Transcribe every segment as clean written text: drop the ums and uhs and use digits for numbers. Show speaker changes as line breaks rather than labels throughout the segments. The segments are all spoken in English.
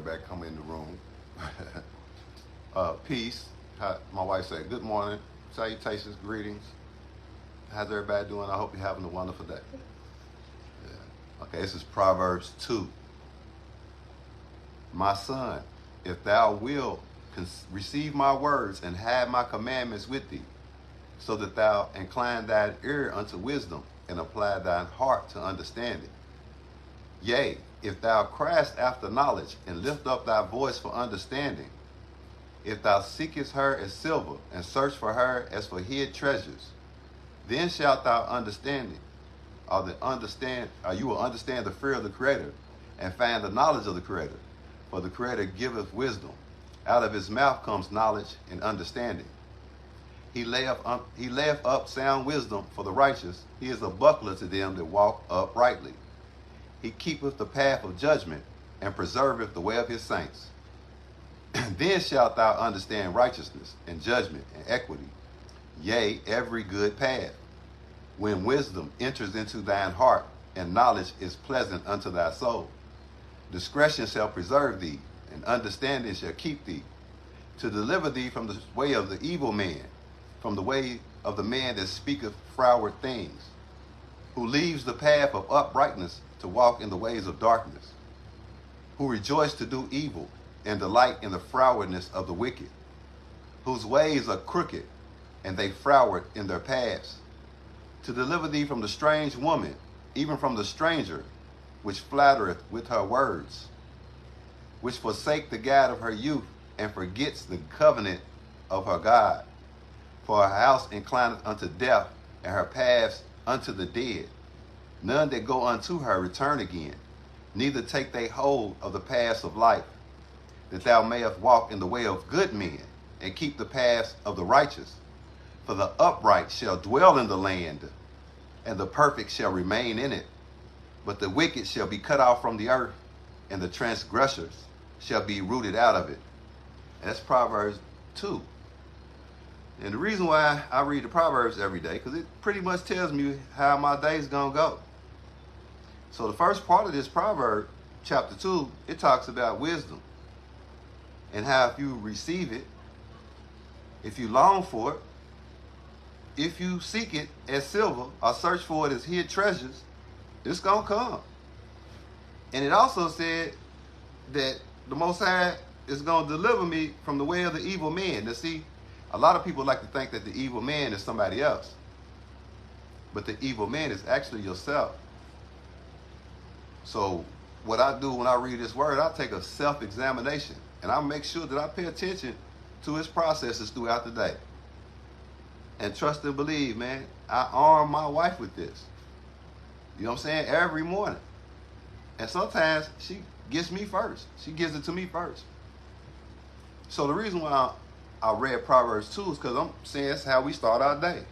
everybody come in the room. Peace. My wife said, good morning, salutations, greetings. How's everybody doing? I hope you're having a wonderful day. Yeah. Okay, this is Proverbs 2. My son, if thou wilt receive my words and have my commandments with thee, so that thou incline thine ear unto wisdom and apply thine heart to understanding. Yea, if thou criest after knowledge and lift up thy voice for understanding, if thou seekest her as silver and search for her as for hid treasures, then shalt thou understanding, or you will understand the fear of the Creator and find the knowledge of the Creator. For the Creator giveth wisdom. Out of his mouth comes knowledge and understanding. He layeth up sound wisdom for the righteous. He is a buckler to them that walk uprightly. He keepeth the path of judgment and preserveth the way of his saints. Then shalt thou understand righteousness and judgment and equity, yea, every good path. When wisdom enters into thine heart and knowledge is pleasant unto thy soul, discretion shall preserve thee, and understanding shall keep thee, to deliver thee from the way of the evil man, from the way of the man that speaketh froward things, who leaves the path of uprightness to walk in the ways of darkness, who rejoice to do evil and delight in the frowardness of the wicked, whose ways are crooked, and they froward in their paths, to deliver thee from the strange woman, even from the stranger, which flattereth with her words, which forsake the guide of her youth, and forgets the covenant of her God. For her house inclineth unto death, and her paths unto the dead. None that go unto her return again, neither take they hold of the paths of life, that thou mayest walk in the way of good men, and keep the paths of the righteous. For the upright shall dwell in the land, and the perfect shall remain in it. But the wicked shall be cut off from the earth, and the transgressors shall be rooted out of it. And that's Proverbs 2. And the reason why I read the Proverbs every day, because it pretty much tells me how my day's going to go. So the first part of this proverb, chapter 2, it talks about wisdom. And how if you receive it, if you long for it, if you seek it as silver or search for it as hid treasures, it's going to come. And it also said that the Most High is going to deliver me from the way of the evil man. Now see, a lot of people like to think that the evil man is somebody else. But the evil man is actually yourself. So what I do when I read this word, I take a self-examination. And I make sure that I pay attention to his processes throughout the day. And trust and believe, man, I arm my wife with this. You know what I'm saying? Every morning. And sometimes she gets me first. She gives it to me first. So the reason why I read Proverbs 2 is because I'm saying it's how we start our day.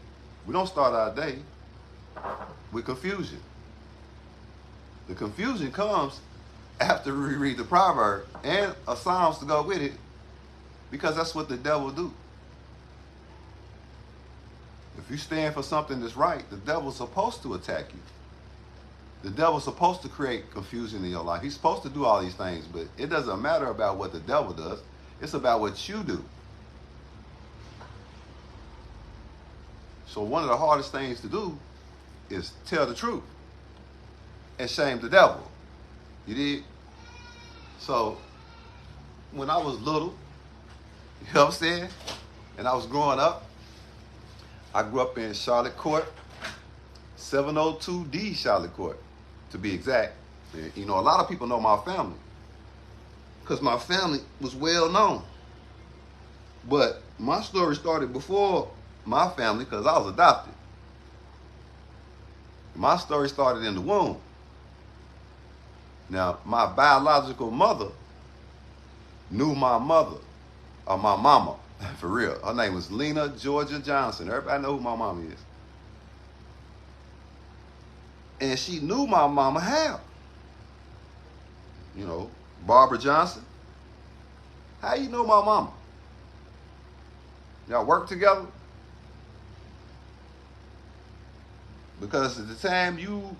We don't start our day with confusion. The confusion comes after we read the proverb and a Psalms to go with it, because that's what the devil do. If you stand for something that's right, the devil's supposed to attack you. The devil's supposed to create confusion in your life. He's supposed to do all these things, but it doesn't matter about what the devil does. It's about what you do. So one of the hardest things to do is tell the truth and shame the devil. You did? So when I was little, you know what I'm saying? And I was growing up, I grew up in Charlotte Court, 702D Charlotte Court, to be exact. And, you know, a lot of people know my family because my family was well known. But my story started before my family because I was adopted. My story started in the womb. Now, my biological mother knew my mother, or my mama, for real. Her name was Lena Georgia Johnson. Everybody know who my mama is. And she knew my mama how? You know, Barbara Johnson. How you know my mama? Y'all work together? Because at the time you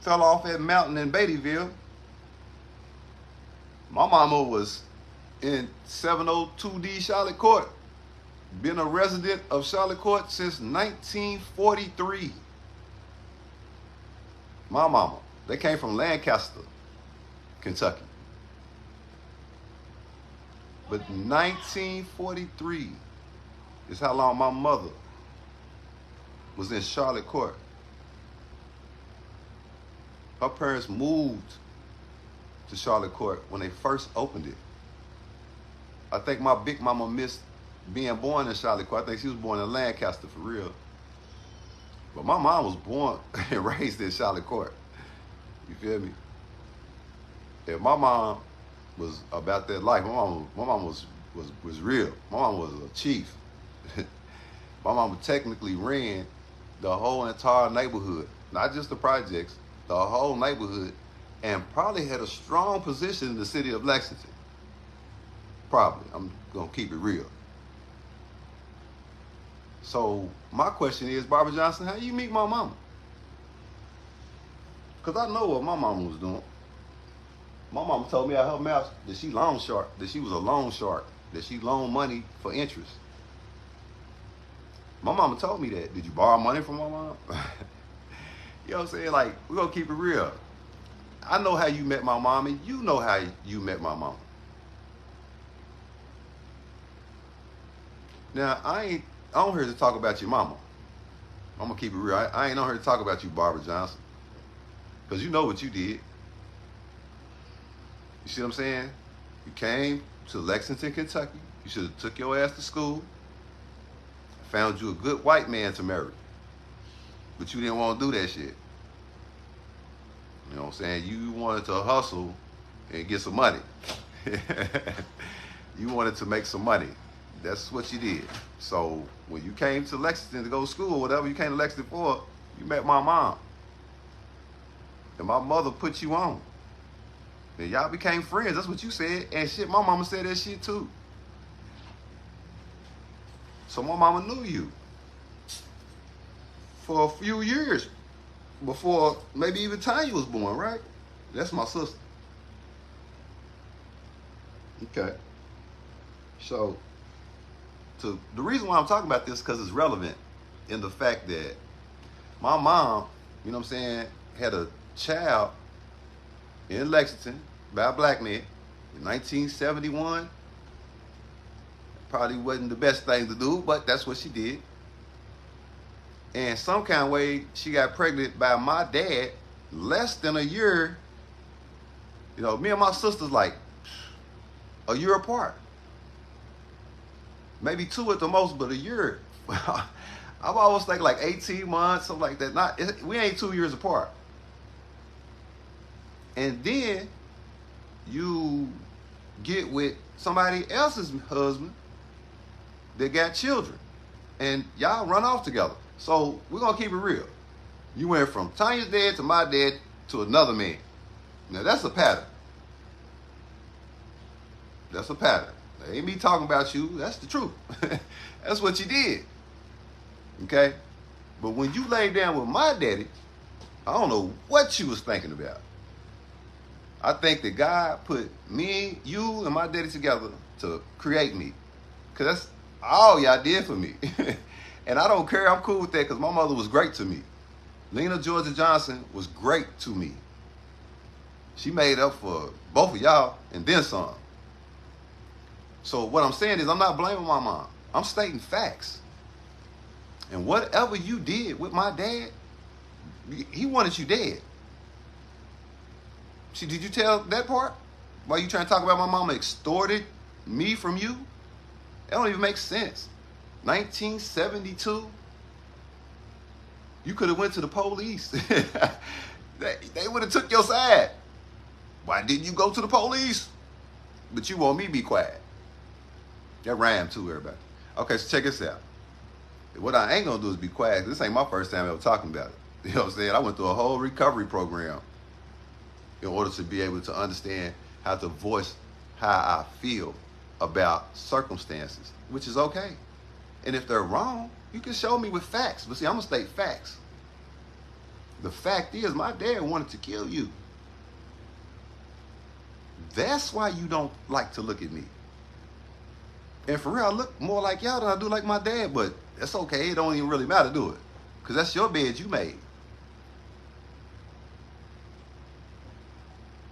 fell off that mountain in Beattyville, My mama was in 702D Charlotte Court. Been a resident of Charlotte Court since 1943. My mama. They came from Lancaster, Kentucky. But 1943 is how long my mother was in Charlotte Court. Her parents moved to Charlotte Court when they first opened it. I think my big mama missed being born in Charlotte Court. I think she was born in Lancaster for real. But my mom was born and raised in Charlotte Court. You feel me? And my mom was about that life. My mom was real. My mom was a chief. My mom technically ran the whole entire neighborhood, not just the projects, the whole neighborhood, and probably had a strong position in the city of Lexington. Probably. I'm going to keep it real. So my question is, Barbara Johnson, how you meet my mama? Because I know what my mama was doing. My mama told me at her mouth that she loan shark, that she was a loan shark, that she loaned money for interest. My mama told me that. Did you borrow money from my mom? You know what I'm saying? Like, we're going to keep it real. I know how you met my mom, and you know how you met my mama. Now, I ain't on here to talk about your mama. I'm going to keep it real. I ain't on here to talk about you, Barbara Johnson. Because you know what you did. You see what I'm saying? You came to Lexington, Kentucky. You should have took your ass to school. Found you a good white man to marry. But you didn't want to do that shit. You know what I'm saying? You wanted to hustle and get some money. You wanted to make some money. That's what you did. So when you came to Lexington to go to school or whatever you came to Lexington for, you met my mom. And my mother put you on. And y'all became friends. That's what you said. And shit, my mama said that shit too. So my mama knew you for a few years before maybe even Tanya was born, right? That's my sister. Okay. So the reason why I'm talking about this because it's relevant in the fact that my mom, you know what I'm saying, had a child in Lexington by a black man in 1971. Probably wasn't the best thing to do, but that's what she did. And some kind of way, she got pregnant by my dad less than a year. You know, me and my sister's like a year apart. Maybe 2 at the most, but a year. I've always think like 18 months, something like that. We ain't 2 years apart. And then you get with somebody else's husband that got children. And y'all run off together. So we're going to keep it real. You went from Tanya's dad to my dad to another man. Now that's a pattern. That's a pattern. That ain't me talking about you. That's the truth. That's what you did. Okay? But when you laid down with my daddy, I don't know what you was thinking about. I think that God put me, you, and my daddy together to create me. Because that's all y'all did for me. And I don't care. I'm cool with that because my mother was great to me. Lena Georgia Johnson was great to me. She made up for both of y'all and then some. So what I'm saying is I'm not blaming my mom. I'm stating facts. And whatever you did with my dad, he wanted you dead. See, did you tell that part? Why you trying to talk about my mama extorted me from you? That don't even make sense. 1972, you could have went to the police. They would have took your side. Why didn't you go to the police? But you want me to be quiet. That rhymed too, everybody. Okay, so check this out. What I ain't gonna do is be quiet. This ain't my first time ever talking about it. You know what I'm saying? I went through a whole recovery program in order to be able to understand how to voice how I feel about circumstances, which is okay. And if they're wrong, you can show me with facts. But see, I'm going to state facts. The fact is, my dad wanted to kill you. That's why you don't like to look at me. And for real, I look more like y'all than I do like my dad, but that's okay. It don't even really matter, do it? Because that's your bed you made.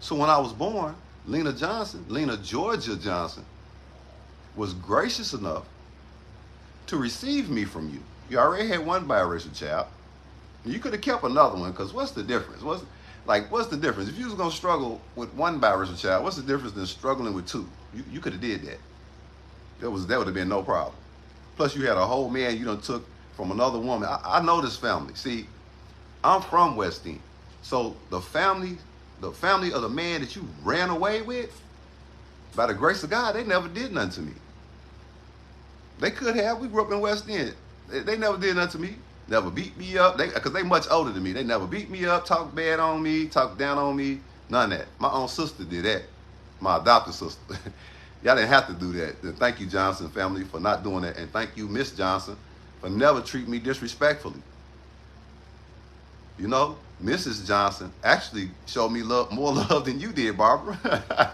So when I was born, Lena Georgia Johnson, was gracious enough to receive me from you. You already had one biracial child. You could have kept another one, because what's the difference? What's the difference? If you was going to struggle with one biracial child, what's the difference than struggling with two? You could have did that. That would have been no problem. Plus, you had a whole man you done took from another woman. I know this family. See, I'm from West End. So the family of the man that you ran away with, by the grace of God, they never did nothing to me. They could have. We grew up in West End. They never did nothing to me. Never beat me up. Because they much older than me. They never beat me up, talk bad on me, talk down on me. None of that. My own sister did that. My adopted sister. Y'all didn't have to do that. And thank you, Johnson family, for not doing that. And thank you, Miss Johnson, for never treating me disrespectfully. You know, Mrs. Johnson actually showed me more love than you did, Barbara.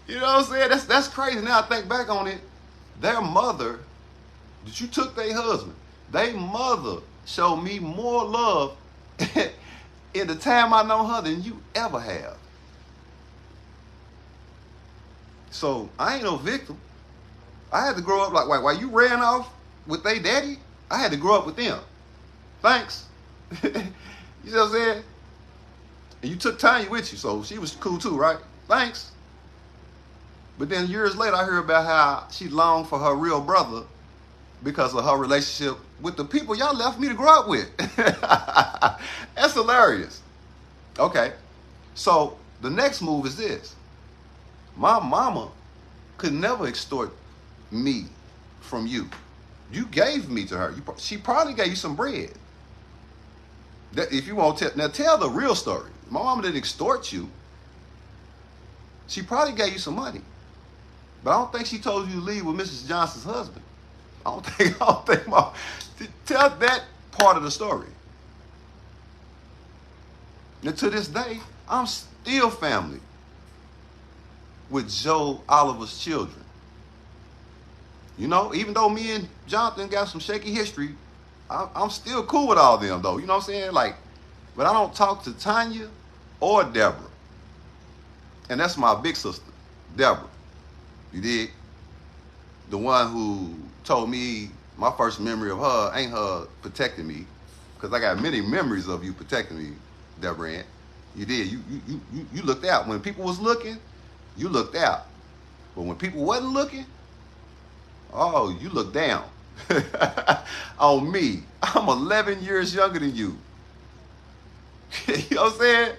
You know what I'm saying? That's crazy. Now I think back on it. Their mother, that you took their husband, their mother showed me more love in the time I know her than you ever have. So I ain't no victim. I had to grow up like, while you ran off with their daddy, I had to grow up with them. Thanks. You know what I'm saying? And you took Tanya with you, so she was cool too, right? Thanks. But then years later, I heard about how she longed for her real brother because of her relationship with the people y'all left me to grow up with. That's hilarious. Okay, so the next move is this. My mama could never extort me from you. You gave me to her. She probably gave you some bread. If you want to now tell the real story. My mama didn't extort you. She probably gave you some money. But I don't think she told you to leave with Mrs. Johnson's husband. I don't think Mom. Tell that part of the story. And to this day, I'm still family with Joe Oliver's children. You know, even though me and Jonathan got some shaky history, I'm still cool with all of them, though. You know what I'm saying? Like, but I don't talk to Tanya or Deborah. And that's my big sister, Deborah. You dig? The one who told me my first memory of her ain't her protecting me, because I got many memories of you protecting me, Deborah Ann. You did. You looked out. When people was looking, you looked out. But when people wasn't looking, oh, you looked down on me. I'm 11 years younger than you. You know what I'm saying?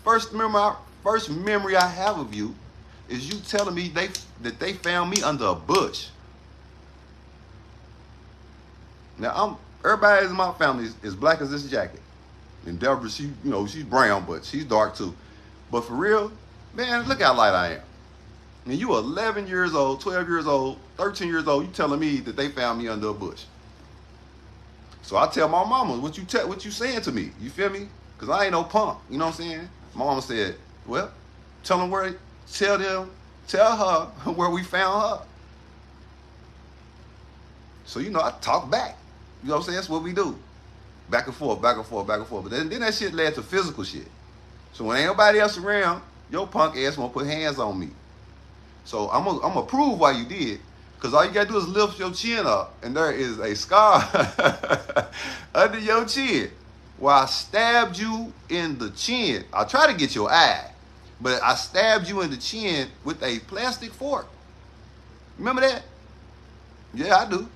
First memory I have of you is you telling me that they found me under a bush. Now everybody in my family is black as this jacket. And Deborah, she's brown, but she's dark too. But for real, man, look how light I am. And you 11 years old, 12 years old, 13 years old, you telling me that they found me under a bush. So I tell my mama, what you saying to me? You feel me? Because I ain't no punk. You know what I'm saying? My mama said, well, tell her where we found her. So, I talk back. You know what I'm saying? That's what we do. Back and forth, back and forth, back and forth. But then that shit led to physical shit. So when ain't nobody else around, your punk ass won't put hands on me. So I'm gonna prove why you did. Because all you gotta do is lift your chin up, and there is a scar under your chin. Where I stabbed you in the chin. I tried to get your eye, but I stabbed you in the chin with a plastic fork. Remember that? Yeah, I do.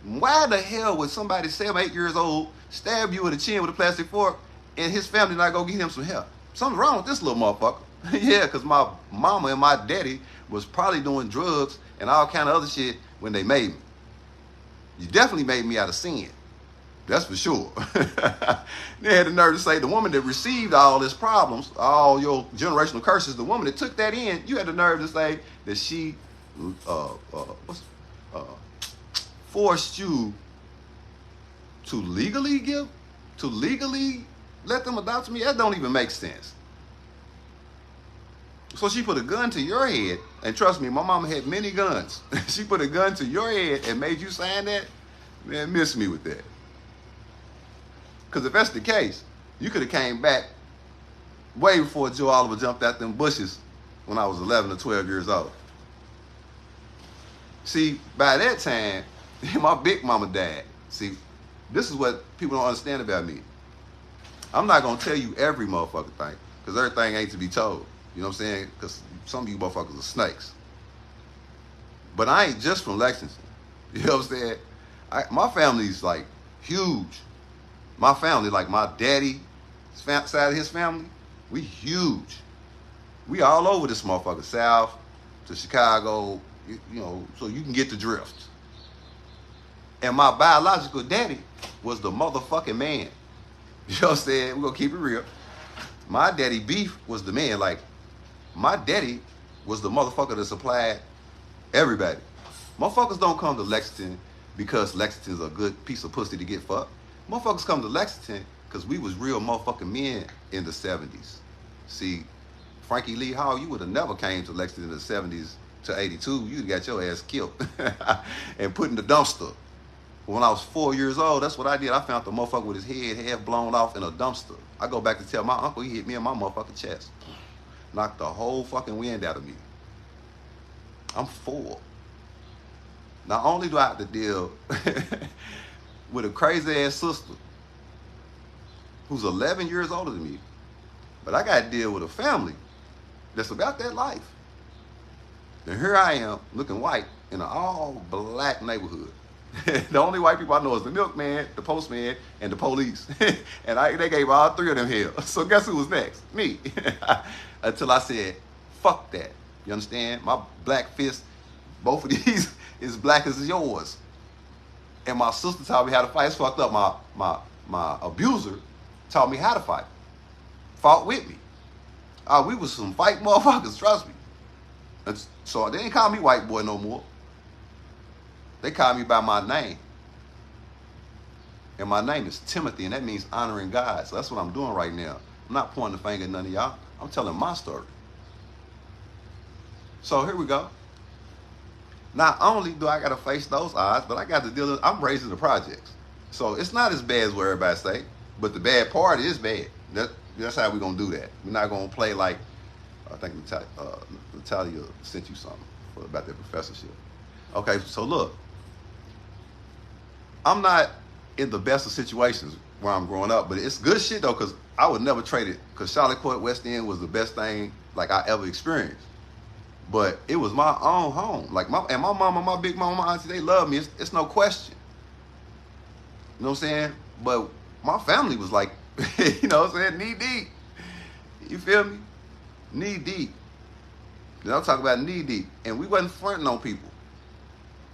Why the hell would somebody 7, 8 years old stab you in the chin with a plastic fork and his family not go get him some help? Something's wrong with this little motherfucker. Yeah, because my mama and my daddy was probably doing drugs and all kind of other shit when they made me. You definitely made me out of sin. That's for sure. They had the nerve to say the woman that received all these problems, all your generational curses, the woman that took that in, you had the nerve to say that she forced you to legally let them adopt me. That don't even make sense. So So she put a gun to your head, and trust me, my mama had many guns. She put a gun to your head and made you sign that? Man, miss me with that. Because if that's the case, you could have came back way before Joe Oliver jumped out them bushes when I was 11 or 12 years old. See, by that time, my big mama died. See, this is what people don't understand about me. I'm not going to tell you every motherfucking thing, because everything ain't to be told. You know what I'm saying? Because some of you motherfuckers are snakes. But I ain't just from Lexington. You know what I'm saying? My family's like huge. My family, like my daddy side of his family, we huge. We all over this motherfucker, south to Chicago, you know, so you can get the drift. And my biological daddy was the motherfucking man. You know what I'm saying? We're going to keep it real. My daddy Beef was the man. Like, my daddy was the motherfucker that supplied everybody. Motherfuckers don't come to Lexington because Lexington's a good piece of pussy to get fucked. Motherfuckers come to Lexington because we was real motherfucking men in the 70s. See, Frankie Lee Hall, you would have never came to Lexington in the 70s to 82. You'd got your ass killed and put in the dumpster. When I was 4 years old, that's what I did. I found the motherfucker with his head half blown off in a dumpster. I go back to tell my uncle, he hit me in my motherfucking chest. Knocked the whole fucking wind out of me. I'm 4. Not only do I have to deal with a crazy ass sister who's 11 years older than me, but I got to deal with a family that's about that life. And here I am looking white in an all black neighborhood. The only white people I know is the milkman, the postman, and the police. And they gave all 3 of them hell. So guess who was next? Me. Until I said, fuck that. You understand? My black fist, both of these, is black as yours. And my sister taught me how to fight. It's fucked up. My abuser taught me how to fight. Fought with me. We was some fight motherfuckers, trust me. And so they ain't call me white boy no more. They call me by my name. And my name is Timothy, and that means honoring God. So that's what I'm doing right now. I'm not pointing the finger at none of y'all. I'm telling my story. So here we go. Not only do I got to face those odds, but I got to deal with, I'm raising the projects. So it's not as bad as what everybody say, but the bad part is bad. That's how we're going to do that. We're not going to play like, I think Natalia sent you something about that professorship. Okay, so look. I'm not in the best of situations where I'm growing up, but it's good shit though, because I would never trade it, because Charlotte Court West End was the best thing like I ever experienced. But it was my own home. Like my mama, my big mama, my auntie, they love me. It's no question. You know what I'm saying? But my family was like, you know what I'm saying, knee deep. You feel me? Knee deep. Then I'm talking about knee deep. And we wasn't fronting on people.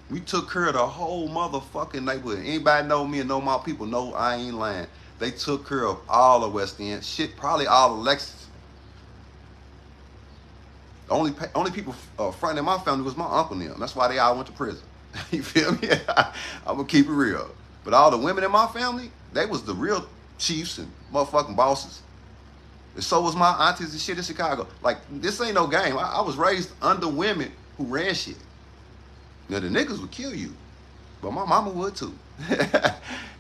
We took care of the whole motherfucking neighborhood. Anybody know me and know my people know I ain't lying. They took care of all of West End. Shit, probably all of Lexington. The only people fronting in my family was my uncle and them. That's why they all went to prison. You feel me? I'm going to keep it real. But all the women in my family, they was the real chiefs and motherfucking bosses. And so was my aunties and shit in Chicago. Like, this ain't no game. I was raised under women who ran shit. Now, the niggas would kill you, but my mama would too.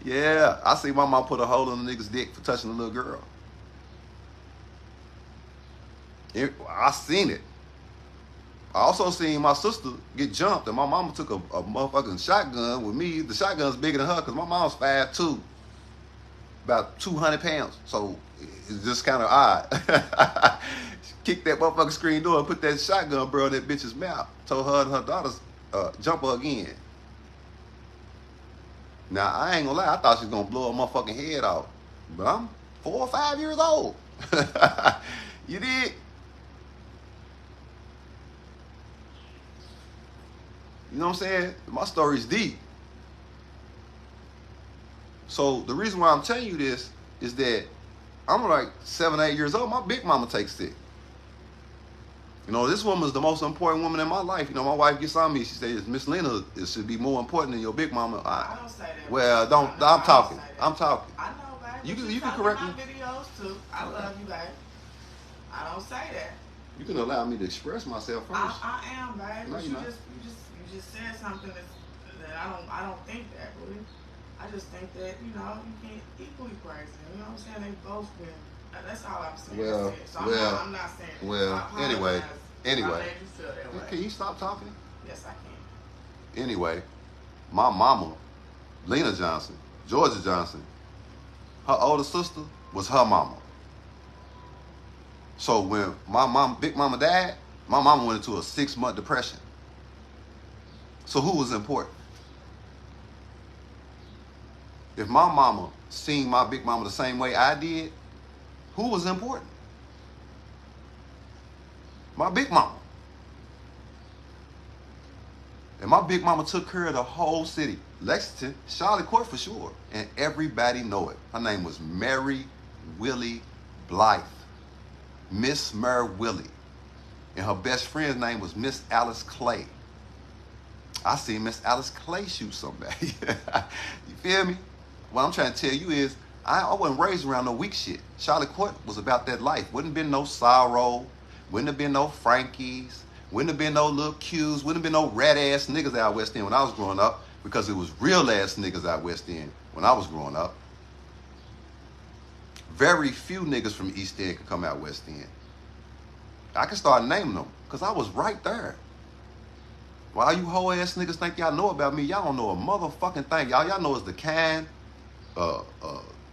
Yeah, I see my mom put a hole in the nigga's dick for touching a little girl. I seen it. I also seen my sister get jumped, and my mama took a motherfucking shotgun with me. The shotgun's bigger than her, because my mom's 5'2", about 200 pounds. So it's just kind of odd. Kicked that motherfucking screen door and put that shotgun bro in that bitch's mouth. Told her and her daughters, jump her again. Now, I ain't gonna lie, I thought she was gonna blow her motherfucking head off. But I'm 4 or 5 years old. You did? You know what I'm saying? My story's deep. So the reason why I'm telling you this is that I'm like 7, 8 years old. My big mama takes sick. You know, this woman's the most important woman in my life. You know, my wife gets on me. She says, Miss Lena, it should be more important than your big mama.
I don't say that.
Well, don't. I'm talking. I'm talking.
I know, baby.
You can correct me.
My videos too. I love you, baby. I don't say that.
You can allow me to express myself first.
I am, babe.
No,
But
you're not.
you just said something that I don't think that, really. I just think that, you know, you can't equally praise them. You know what I'm saying? They both been. That's all I'm saying.
Well,
So
well,
I'm not saying that. So
well.
I
Anyway,
apologize if I
anyway.
made you feel that way.
Can you stop talking?
Yes, I can.
Anyway, my mama, Lena Johnson, Georgia Johnson, her older sister was her mama. So when Big Mama died, my mama went into a 6-month depression. So who was important? If my mama seen my Big Mama the same way I did, who was important? My Big Mama. And my Big Mama took care of the whole city. Lexington, Charlotte Court for sure. And everybody know it. Her name was Mary Willie Blythe. Miss Mary Willie. And her best friend's name was Miss Alice Clay. I seen Miss Alice Clay shoot somebody. You feel me? What I'm trying to tell you is, I wasn't raised around no weak shit. Charlotte Court was about that life. Wouldn't have been no sorrow. Wouldn't have been no Frankies. Wouldn't have been no little Q's. Wouldn't have been no rat-ass niggas out West End when I was growing up, because it was real-ass niggas out West End when I was growing up. Very few niggas from East End could come out West End. I can start naming them, because I was right there. While you hoe ass niggas think y'all know about me, y'all don't know a motherfucking thing. Y'all know is the kind,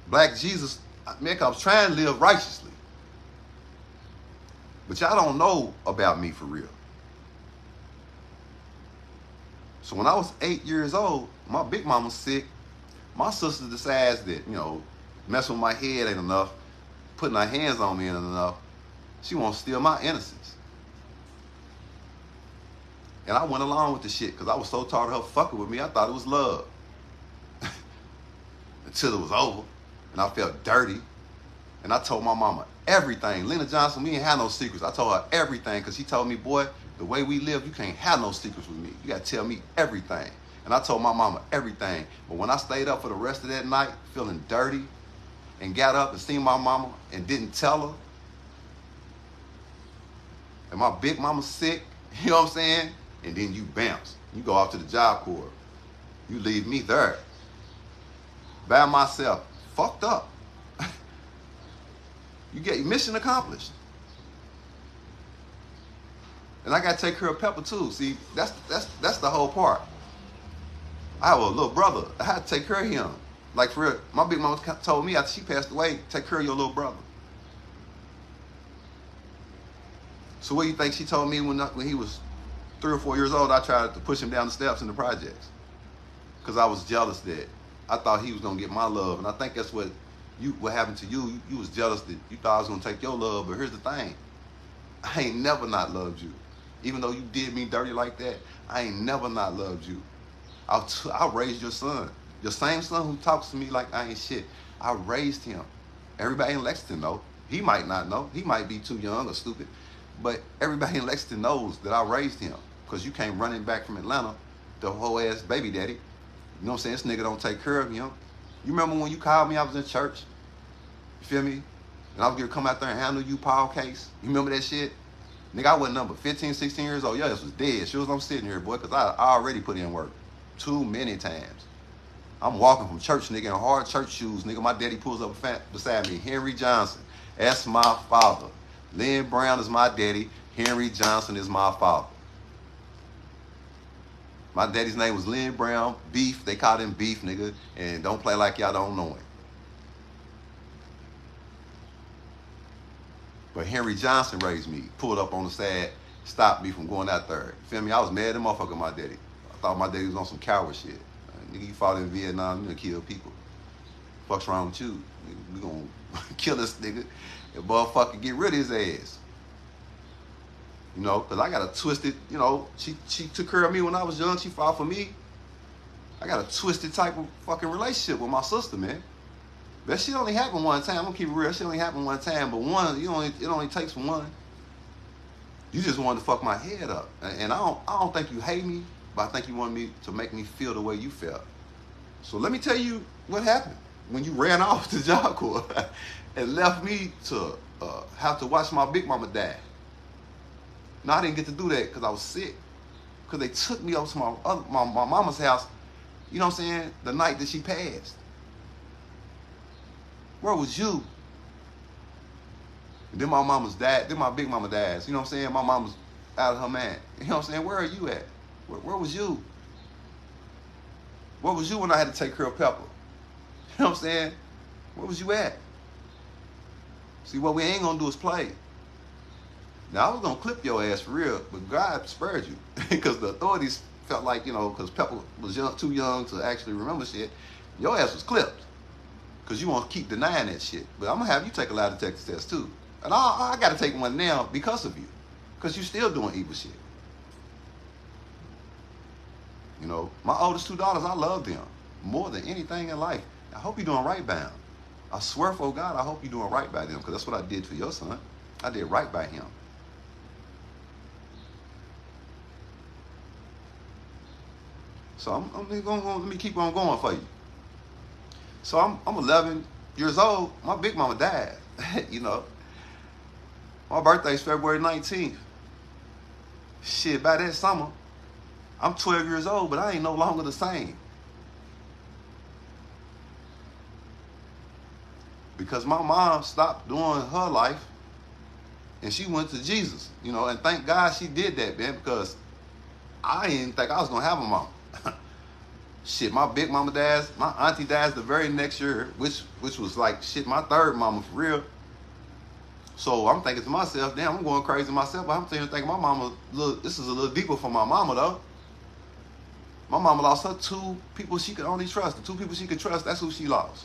Black Jesus. Man, I was trying to live righteously. But y'all don't know about me for real. So when I was 8 years old, my Big Mama was sick. My sister decides that, you know, messing with my head ain't enough. Putting her hands on me ain't enough. She wants to steal my innocence. And I went along with the shit because I was so tired of her fucking with me, I thought it was love. Until it was over. And I felt dirty. And I told my mama everything. Lena Johnson, we ain't had no secrets. I told her everything because she told me, boy, the way we live, you can't have no secrets with me. You got to tell me everything. And I told my mama everything. But when I stayed up for the rest of that night, feeling dirty, and got up and seen my mama and didn't tell her, and my Big Mama sick, you know what I'm saying? And then you bounce. You go off to the Job Corps. You leave me there. By myself. Fucked up. You get your mission accomplished. And I gotta take care of Pepper too. See, that's the whole part. I have a little brother. I had to take care of him. Like for real, my Big Mama told me after she passed away, take care of your little brother. So what do you think she told me when he was 3 or 4 years old? I tried to push him down the steps in the projects because I was jealous that I thought he was gonna get my love, and I think that's what happened to you. You was jealous that you thought I was gonna take your love. But here's the thing: I ain't never not loved you, even though you did me dirty like that. I ain't never not loved you. I raised your son, your same son who talks to me like I ain't shit. I raised him. Everybody in Lexington know. He might not know. He might be too young or stupid. But everybody in Lexington knows that I raised him, because you came running back from Atlanta, the whole ass baby daddy. You know what I'm saying? This nigga don't take care of him. You remember when you called me? I was in church. You feel me? And I was going to come out there and handle you, Paul case. You remember that shit? Nigga, I wasn't number 15, 16 years old. Your ass was dead. Sure as I'm sitting here, boy, because I already put in work too many times. I'm walking from church, nigga, in hard church shoes. Nigga, my daddy pulls up beside me. Henry Johnson. That's my father. Lynn Brown is my daddy. Henry Johnson is my father. My daddy's name was Lynn Brown. Beef. They called him Beef, nigga. And don't play like y'all don't know him. But Henry Johnson raised me. Pulled up on the side. Stopped me from going out there. You feel me? I was mad at motherfucker my daddy. I thought my daddy was on some coward shit. Nigga, you fought in Vietnam. You gonna kill people. Fuck's wrong with you? Nigga, we gonna kill this nigga. And motherfucker get rid of his ass. You know, because I got a twisted, you know, she took care of me when I was young. She fought for me. I got a twisted type of fucking relationship with my sister, man. That shit only happened one time. I'm gonna keep it real. That shit only happened one time. But it only takes one. You just wanted to fuck my head up. And I don't think you hate me, but I think you wanted me to make me feel the way you felt. So let me tell you what happened when you ran off the Job Corps and left me to have to watch my Big Mama die. No, I didn't get to do that because I was sick. Because they took me over to my mama's house, you know what I'm saying, the night that she passed. Where was you? And then my mama's dad, then my big mama died. You know what I'm saying? My mama's out of her mind. You know what I'm saying? Where are you at? Where was you? Where was you when I had to take care of Pepper? You know what I'm saying? Where was you at? See, what we ain't gonna do is play. Now, I was gonna clip your ass for real, but God spared you. Because the authorities felt like, you know, because Pepper was too young to actually remember shit, your ass was clipped. Because you want to keep denying that shit. But I'm gonna have you take a lie detector test too. And I gotta take one now because of you. Because you still doing evil shit. You know, my oldest 2 daughters, I love them more than anything in life. I hope you're doing right by them. I swear for God, I hope you're doing right by them, because that's what I did for your son. I did right by him. So let me keep on going for you. So I'm 11 years old. My big mama died. You know, my birthday's February 19th. Shit, by that summer, I'm 12 years old, but I ain't no longer the same. Because my mom stopped doing her life and she went to Jesus, you know, and thank God she did that, man, because I didn't think I was going to have a mom. Shit, my big mama dies, my auntie dies the very next year, which was like, shit, my third mama for real. So I'm thinking to myself, damn, I'm going crazy myself, but I'm thinking my mama, this is a little deeper for my mama, though. My mama lost her 2 people she could only trust. The 2 people she could trust, that's who she lost.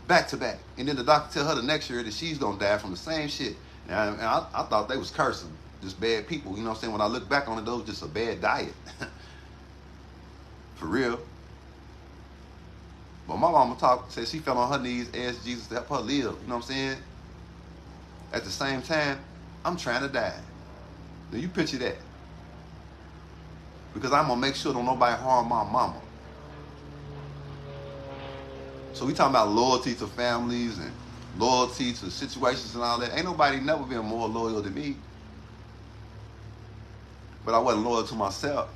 Back to back. And then the doctor tell her the next year that she's going to die from the same shit. And I thought they was cursing, just bad people. You know what I'm saying? When I look back on it, those just a bad diet. For real. But my mama said she fell on her knees, asked Jesus to help her live. You know what I'm saying? At the same time, I'm trying to die. Now you picture that. Because I'm going to make sure don't nobody harm my mama. So we talking about loyalty to families and loyalty to situations and all that. Ain't nobody never been more loyal than me. But I wasn't loyal to myself.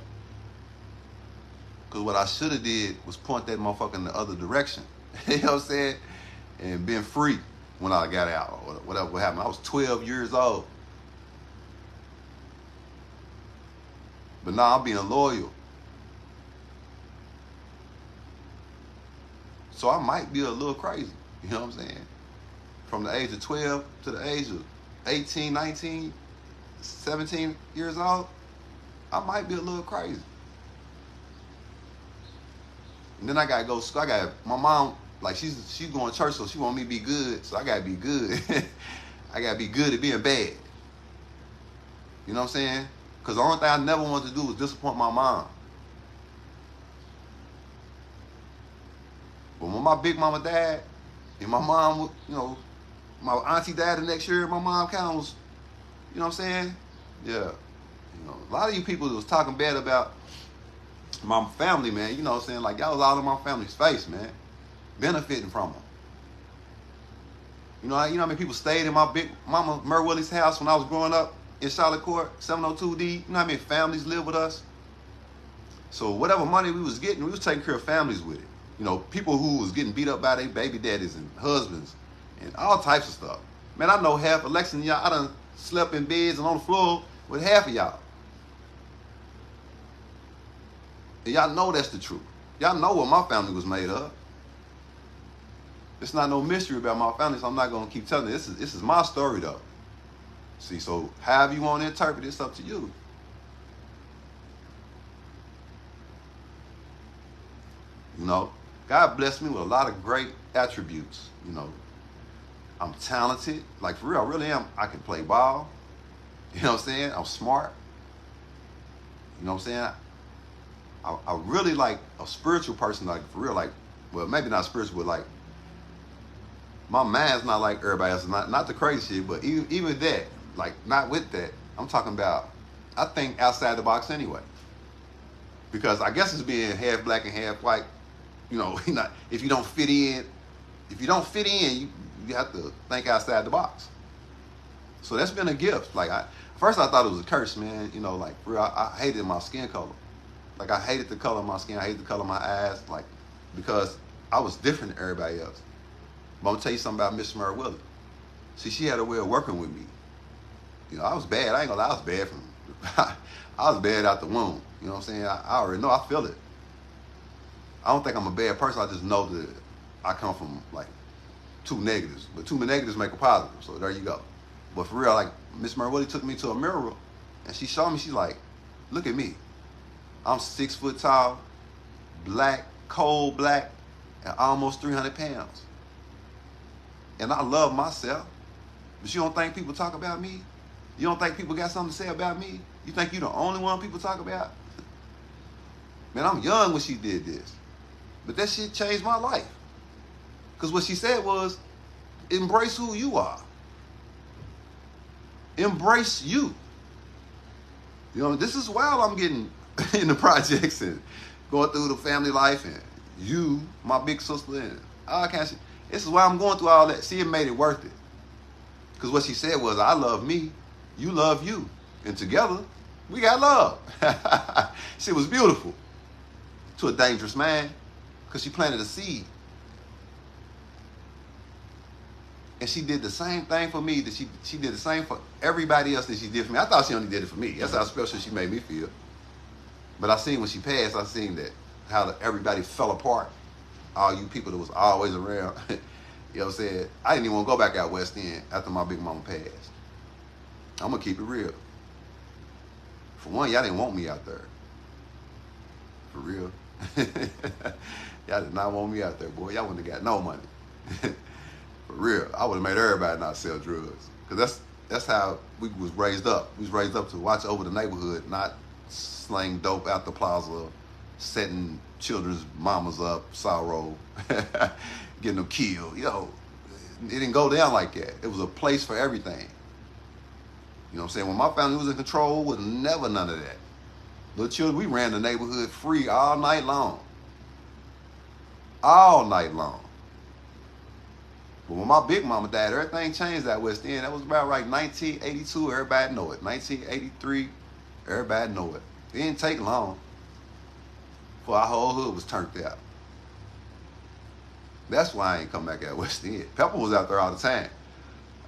Because what I should have did was point that motherfucker in the other direction. You know what I'm saying? And been free when I got out or whatever happened. I was 12 years old. But now I'm being loyal. So I might be a little crazy. You know what I'm saying? From the age of 12 to the age of 18, 19, 17 years old, I might be a little crazy. And then I gotta go. So I got my mom, like she's going to church, so she want me to be good. So I gotta be good. I gotta be good at being bad. You know what I'm saying? Because the only thing I never wanted to do was disappoint my mom. But when my big mama died, and my mom, you know, my auntie died the next year, my mom kind of was, you know what I'm saying? Yeah. You know, a lot of you people that was talking bad about my family, man, you know what I'm saying? Like, y'all was all in my family's face, man. Benefiting from them. You know how many people stayed in my big mama Mer Willie's house when I was growing up in Charlotte Court, 702D? You know how many families live with us? So whatever money we was getting, we was taking care of families with it. You know, people who was getting beat up by their baby daddies and husbands and all types of stuff. Man, I know half of Lexington, y'all, I done slept in beds and on the floor with half of y'all. And y'all know that's the truth. Y'all know what my family was made of. It's not no mystery about my family, so I'm not going to keep telling you. This is my story, though. See, so however you want to interpret it, it's up to you. You know, God blessed me with a lot of great attributes. You know, I'm talented. Like, for real, I really am. I can play ball. You know what I'm saying? I'm smart. You know what I'm saying? I really like a spiritual person, like, for real, like, well, maybe not spiritual, but like, my mind's not like everybody else. Not the crazy shit, but even that, like, not with that. I'm talking about, I think outside the box anyway. Because I guess it's being half black and half white. You know, if you don't fit in, you have to think outside the box. So that's been a gift. Like first I thought it was a curse, man. You know, like real, I hated my skin color. Like I hated the color of my skin. I hated the color of my eyes. Like because I was different than everybody else. But I'm gonna tell you something about Miss Murray Willie. See, she had a way of working with me. You know, I was bad. I ain't gonna lie, I was bad from. I was bad out the womb. You know what I'm saying? I already know. I feel it. I don't think I'm a bad person. I just know that I come from like two negatives, but two negatives make a positive. So there you go. But for real, like Miss Murray Willie took me to a mirror, and she showed me. She's like, "Look at me. I'm 6 foot tall, black, cold black, and almost 300 pounds. And I love myself. But you don't think people talk about me? You don't think people got something to say about me? You think you the only one people talk about? Man, I'm young when she did this. But that shit changed my life. Because what she said was, embrace who you are. Embrace you. You know, this is while I'm getting in the projects and going through the family life and you, my big sister, and all kinds of shit. This is why I'm going through all that. See, it made it worth it. Because what she said was, I love me, you love you. And together, we got love. She was beautiful to a dangerous man because she planted a seed. And she did the same thing for me that she did the same for everybody else that she did for me. I thought she only did it for me. That's how special she made me feel. But I seen when she passed, I seen that how everybody fell apart. All you people that was always around. You know what I'm saying? I didn't even want to go back out West End after my big mama passed. I'm going to keep it real. For one, y'all didn't want me out there. For real. Y'all did not want me out there, boy. Y'all wouldn't have got no money. For real. I would have made everybody not sell drugs. Because that's how we was raised up. We was raised up to watch over the neighborhood, not slang dope out the plaza, setting children's mamas up, sorrow, getting them killed. You know, it didn't go down like that. It was a place for everything. You know what I'm saying? When my family was in control, was never none of that. Little children, we ran the neighborhood free all night long. All night long. But when my big mama died, everything changed at West End. That was about right 1982, everybody know it. 1983, everybody know it. It didn't take long for our whole hood was turned out. That's why I ain't come back at West End. Pepper was out there all the time.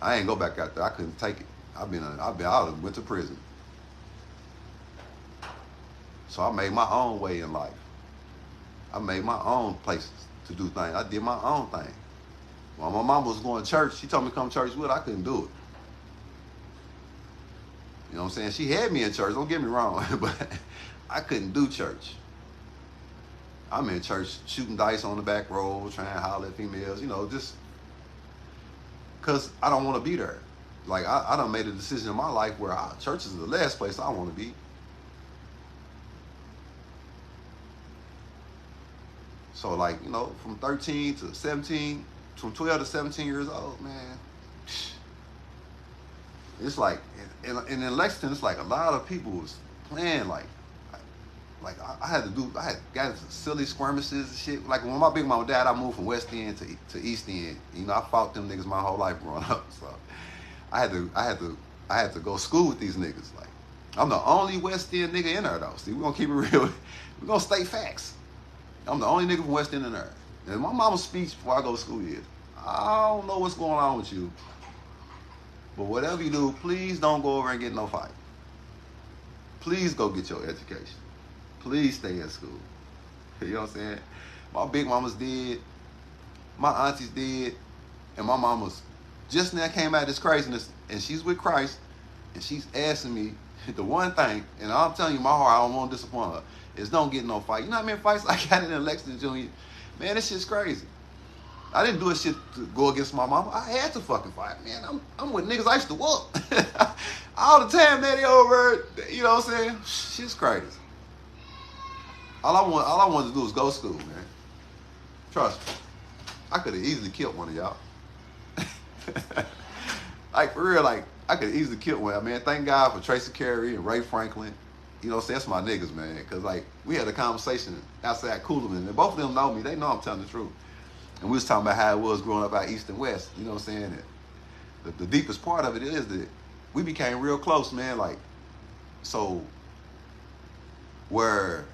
I ain't go back out there. I couldn't take it. I went to prison. So I made my own way in life. I made my own places to do things. I did my own thing. When my mom was going to church, she told me to come to church with her. I couldn't do it. You know what I'm saying? She had me in church, don't get me wrong, but I couldn't do church. I'm in church shooting dice on the back row, trying to holler at females, you know, just because I don't want to be there. Like, I done made a decision in my life where church is the last place I want to be. So, like, you know, from 13 to 17, from 12 to 17 years old, man, it's like, and in Lexington, it's like a lot of people was playing like I had got into silly skirmishes and shit. Like when my big mama died, I moved from West End to East End. You know, I fought them niggas my whole life growing up. So I had to go to school with these niggas. Like I'm the only West End nigga in there though. See, we're gonna keep it real. We're gonna state facts. I'm the only nigga from West End in there. And my mama's speech before I go to school is, I don't know what's going on with you, but whatever you do, please don't go over and get no fight. Please go get your education. Please stay in school. You know what I'm saying? My big mamas did, my aunties did, and my mama's just now came out of this craziness, and she's with Christ, and she's asking me the one thing, and I'm telling you, my heart, I don't want to disappoint her, is don't get no fight. You know how many fights I got in Lexington Junior? Man, this shit's crazy. I didn't do a shit to go against my mama. I had to fucking fight, man. I'm with niggas I used to whoop. All the time, daddy over, you know what I'm saying? Shit's crazy. All I wanted to do was go to school, man. Trust me. I could have easily killed one of y'all. Like, for real, like, I could have easily killed one. Man, thank God for Tracy Carey and Ray Franklin. You know what I'm saying? That's my niggas, man. Because, like, we had a conversation outside Coolerman, and both of them know me. They know I'm telling the truth. And we was talking about how it was growing up out East and West. You know what I'm saying? The deepest part of it is that we became real close, man. Like, so where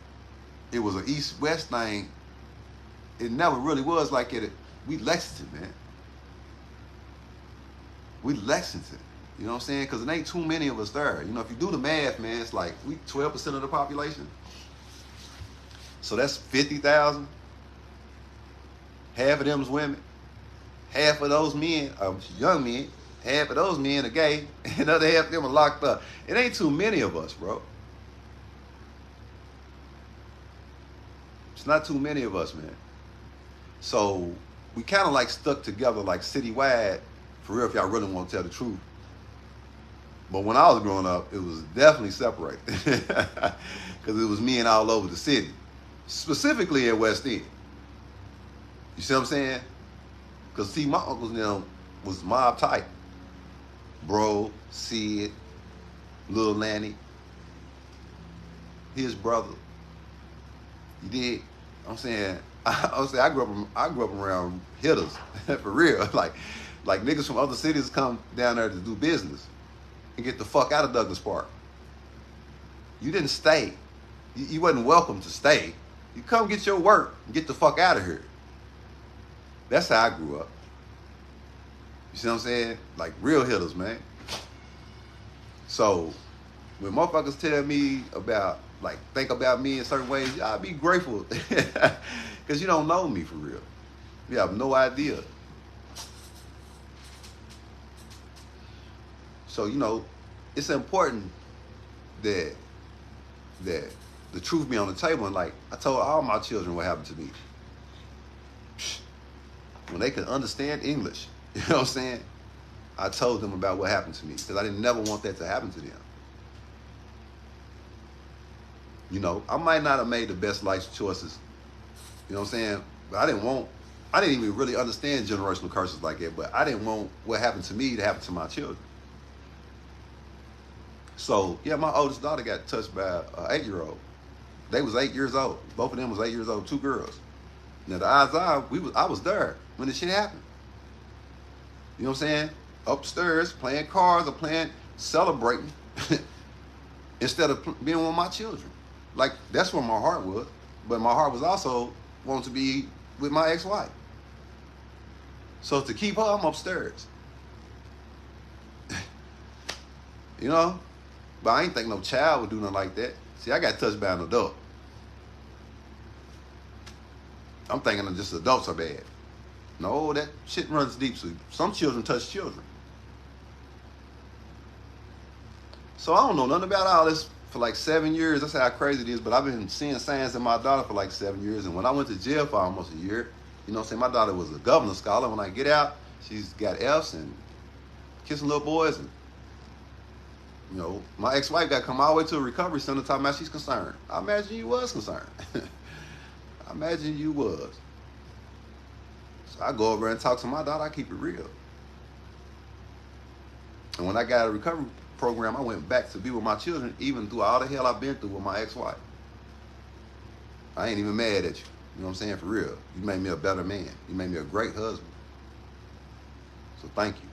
it was an east-west thing, it never really was like it. We Lexington, man. We Lexington. You know what I'm saying? Because it ain't too many of us there. You know, if you do the math, man, it's like we 12% of the population. So that's 50,000. Half of them's women. Half of those men are young men. Half of those men are gay. Another half of them are locked up. It ain't too many of us, bro. It's not too many of us, man. So we kind of like stuck together like citywide, for real, if y'all really want to tell the truth. But when I was growing up, it was definitely separated. Because it was men all over the city. Specifically in West End. You see what I'm saying? Because see, my uncles now was mob type. Bro, Sid, Lil Lanny, his brother. You did? I'm saying I grew up around hitters, for real. Like niggas from other cities come down there to do business and get the fuck out of Douglas Park. You didn't stay. You wasn't welcome to stay. You come get your work and get the fuck out of here. That's how I grew up. You see what I'm saying? Like real hitters, man. So when motherfuckers tell me about, like, think about me in certain ways, I'll be grateful. Because you don't know me for real. You have no idea. So, you know, it's important that the truth be on the table. And like I told all my children what happened to me. When they could understand English, you know what I'm saying? I told them about what happened to me because I didn't never want that to happen to them. You know, I might not have made the best life choices, you know what I'm saying? But I didn't even really understand generational curses like that, but I didn't want what happened to me to happen to my children. So, yeah, my oldest daughter got touched by an 8-year-old. They was 8 years old. Both of them was 8 years old, 2 girls. Now, the odds are, I was there when this shit happened. You know what I'm saying? Upstairs, playing cards or celebrating instead of being with my children. Like, that's where my heart was. But my heart was also wanting to be with my ex-wife. So to keep her, I'm upstairs. You know? But I ain't think no child would do nothing like that. See, I got touched by an adult. I'm thinking that just adults are bad. No, that shit runs deep. So some children touch children. So I don't know nothing about all this for like 7 years. That's how crazy it is. But I've been seeing signs in my daughter for like 7 years. And when I went to jail for almost a year, you know what I'm saying? My daughter was a governor's scholar. When I get out, she's got F's and kissing little boys. And, you know, my ex-wife got to come all the way to a recovery center talking about she's concerned. I imagine you was concerned. I imagine you was. So I go over and talk to my daughter. I keep it real. And when I got a recovery program, I went back to be with my children, even through all the hell I've been through with my ex-wife. I ain't even mad at you. You know what I'm saying? For real. You made me a better man. You made me a great husband. So thank you.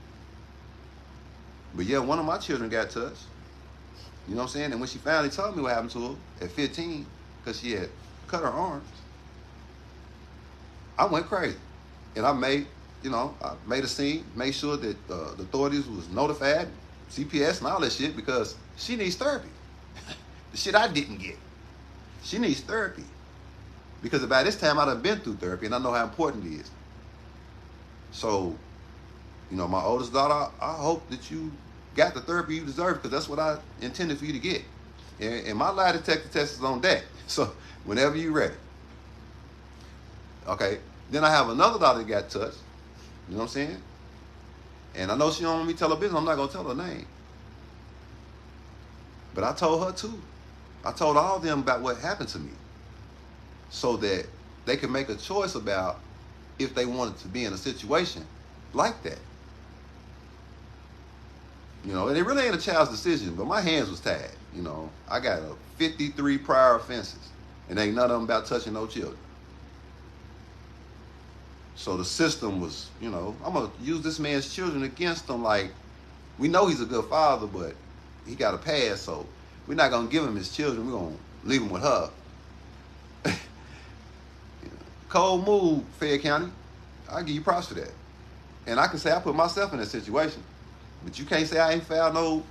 But yeah, one of my children got touched. You know what I'm saying? And when she finally told me what happened to her at 15, because she had cut her arms, I went crazy. And I made a scene, made sure that the authorities was notified, CPS and all that shit, because she needs therapy. The shit I didn't get. She needs therapy. Because by this time, I'd have been through therapy, and I know how important it is. So, you know, my oldest daughter, I hope that you got the therapy you deserve, because that's what I intended for you to get. And my lie detector test is on deck. So, whenever you're ready. Okay. Then I have another daughter that got touched. You know what I'm saying? And I know she don't want me to tell her business. I'm not going to tell her name. But I told her too. I told all of them about what happened to me, so that they could make a choice about if they wanted to be in a situation like that. You know, and it really ain't a child's decision, but my hands was tied. You know, I got 53 prior offenses, and ain't none of them about touching no children. So the system was, you know, I'm going to use this man's children against them. Like, we know he's a good father, but he got a past, so we're not gonna give him his children. We're gonna leave him with her. Cold move, Fayette County. I'll give you props for that. And I can say I put myself in that situation. But you can't say I ain't filed no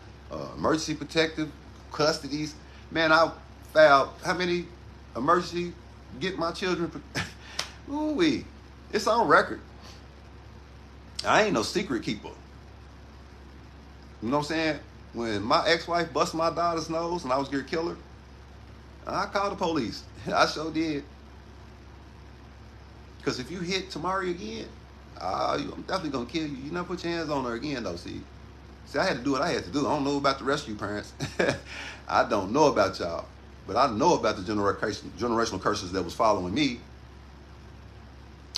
emergency protective custodies. Man, I filed how many emergency get my children? Ooh-wee. It's on record. I ain't no secret keeper. You know what I'm saying? When my ex-wife busted my daughter's nose and I was going to kill her, I called the police. I sure did. Because if you hit Tamari again, I'm definitely going to kill you. You never put your hands on her again, though, see, I had to do what I had to do. I don't know about the rest of you parents. I don't know about y'all. But I know about the generational curses that was following me.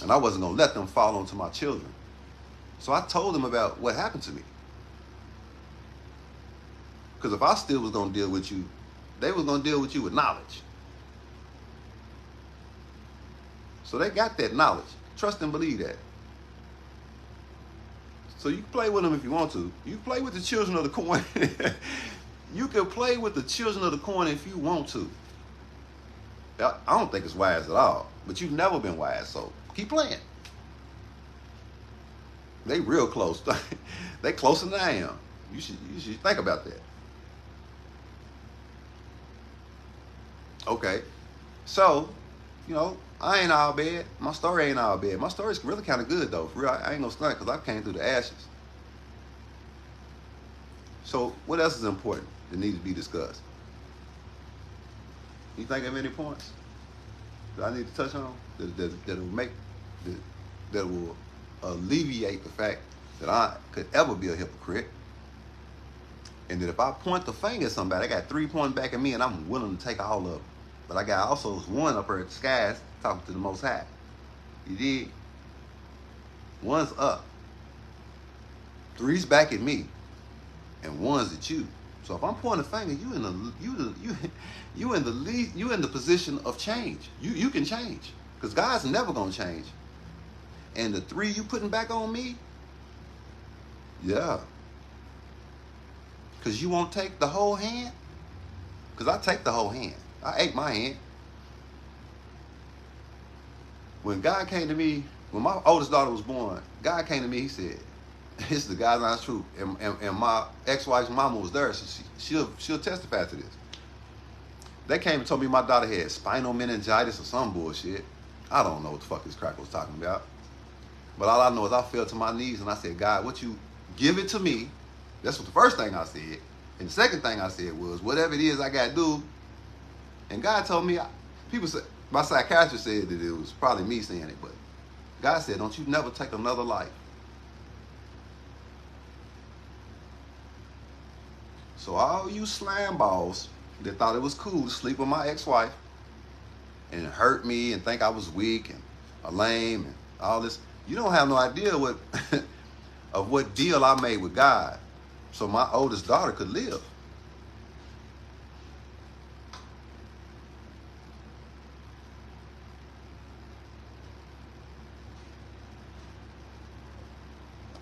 And I wasn't going to let them fall onto my children. So I told them about what happened to me. Because if I still was going to deal with you, they was going to deal with you with knowledge. So they got that knowledge. Trust and believe that. So you can play with them if you want to. You can play with the children of the corn. You can play with the children of the corn if you want to. I don't think it's wise at all. But you've never been wise, so keep playing. They real close. They closer than I am. You should think about that. Okay. So, I ain't all bad. My story ain't all bad. My story's really kind of good, though. For real, I ain't gonna stunt because I came through the ashes. So, what else is important that needs to be discussed? You think of any points that I need to touch on that will alleviate the fact that I could ever be a hypocrite, and that if I point the finger at somebody, I got 3 pointing back at me, and I'm willing to take all of them. But I got also one up here at the skies talking to the Most High. You did? One's up, 3's back at me, and 1's at you. So if I'm pointing a finger, you in the position of change. You can change, because God's never gonna change. And the 3 you putting back on me, yeah, because you won't take the whole hand. Because I take the whole hand. I ate my hand. When God came to me, when my oldest daughter was born, God came to me, he said, this is the God's honest truth. And my ex-wife's mama was there, so she'll testify to this. They came and told me my daughter had spinal meningitis or some bullshit. I don't know what the fuck this cracker was talking about. But all I know is I fell to my knees and I said, God, what you give it to me? That's what the first thing I said. And the second thing I said was, whatever it is I got to do. And God told me, people said, my psychiatrist said that it was probably me saying it, but God said, don't you never take another life. So all you slime balls that thought it was cool to sleep with my ex-wife and hurt me and think I was weak and a lame and all this, you don't have no idea what deal I made with God so my oldest daughter could live.